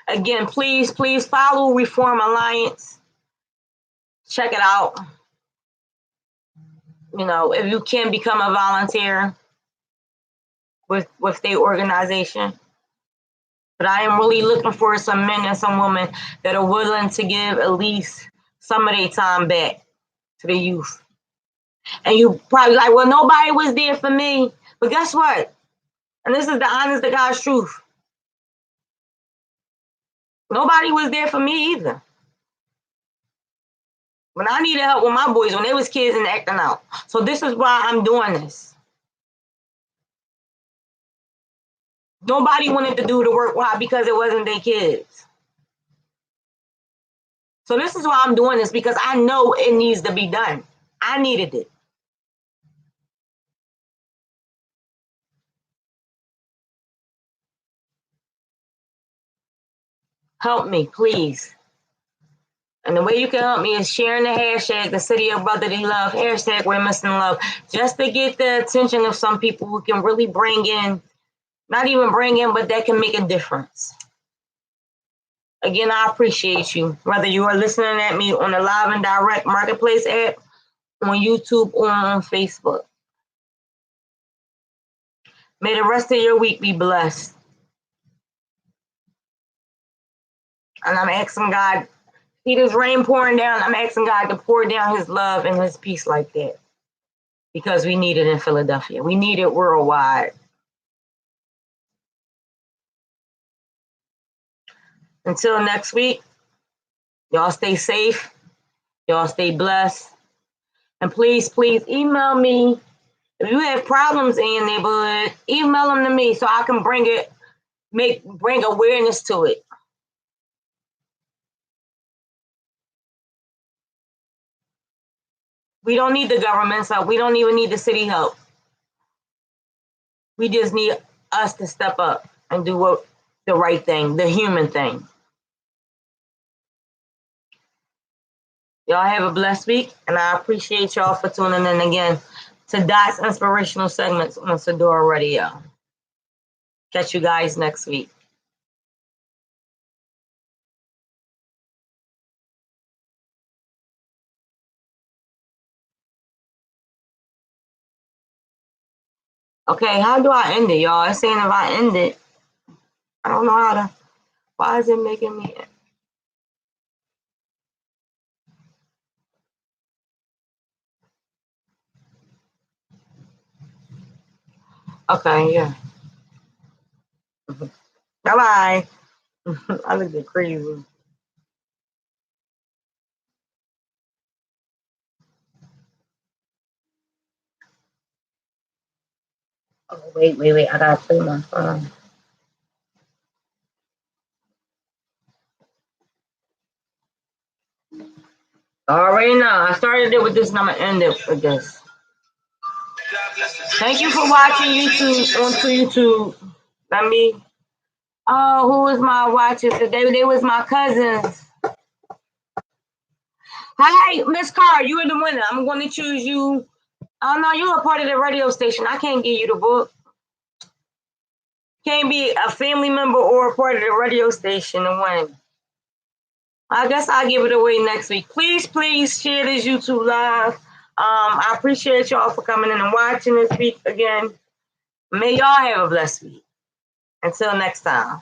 Again, please follow Reform Alliance. Check it out. You know, if you can become a volunteer with their organization. But I am really looking for some men and some women that are willing to give at least some of their time back to the youth. And you probably like, well, nobody was there for me. But guess what? And this is the honest to God's truth. Nobody was there for me either. When I needed help with my boys, when they was kids and acting out. So this is why I'm doing this. Nobody wanted to do the work. Why? Because it wasn't their kids. So this is why I'm doing this, because I know it needs to be done. I needed it. Help me, please. And the way you can help me is sharing the hashtag, the city of brotherly love, hashtag we're missing love, just to get the attention of some people who can really bring in, not even bring in, but that can make a difference. Again, I appreciate you. Whether you are listening at me on the Live and Direct Marketplace app, on YouTube, or on Facebook. May the rest of your week be blessed. And I'm asking God, see this rain pouring down, I'm asking God to pour down his love and his peace like that. Because we need it in Philadelphia. We need it worldwide. Until next week, y'all stay safe. Y'all stay blessed. And please email me. If you have problems in your neighborhood, email them to me so I can bring awareness to it. We don't need the government's help. We don't even need the city help. We just need us to step up and do the right thing, the human thing. Y'all have a blessed week, and I appreciate y'all for tuning in again to Dot's Inspirational Segments on Sadora Radio. Catch you guys next week. Okay, how do I end it, y'all? It's saying if I end it, I don't know how to. Why is it making me? Okay, yeah. Bye-bye. I look crazy. Oh, wait. I gotta play my phone. Already know. I started it with this and I'm gonna end it with this. Thank you for watching YouTube onto YouTube. Let me. Oh, who was my watchers today? They was my cousins. Hi, Miss Carr, you are the winner. I'm going to choose you. Oh no, you're a part of the radio station. I can't give you the book. Can't be a family member or a part of the radio station to win. I guess I'll give it away next week. Please share this YouTube live. I appreciate y'all for coming in and watching this week again. May y'all have a blessed week. Until next time.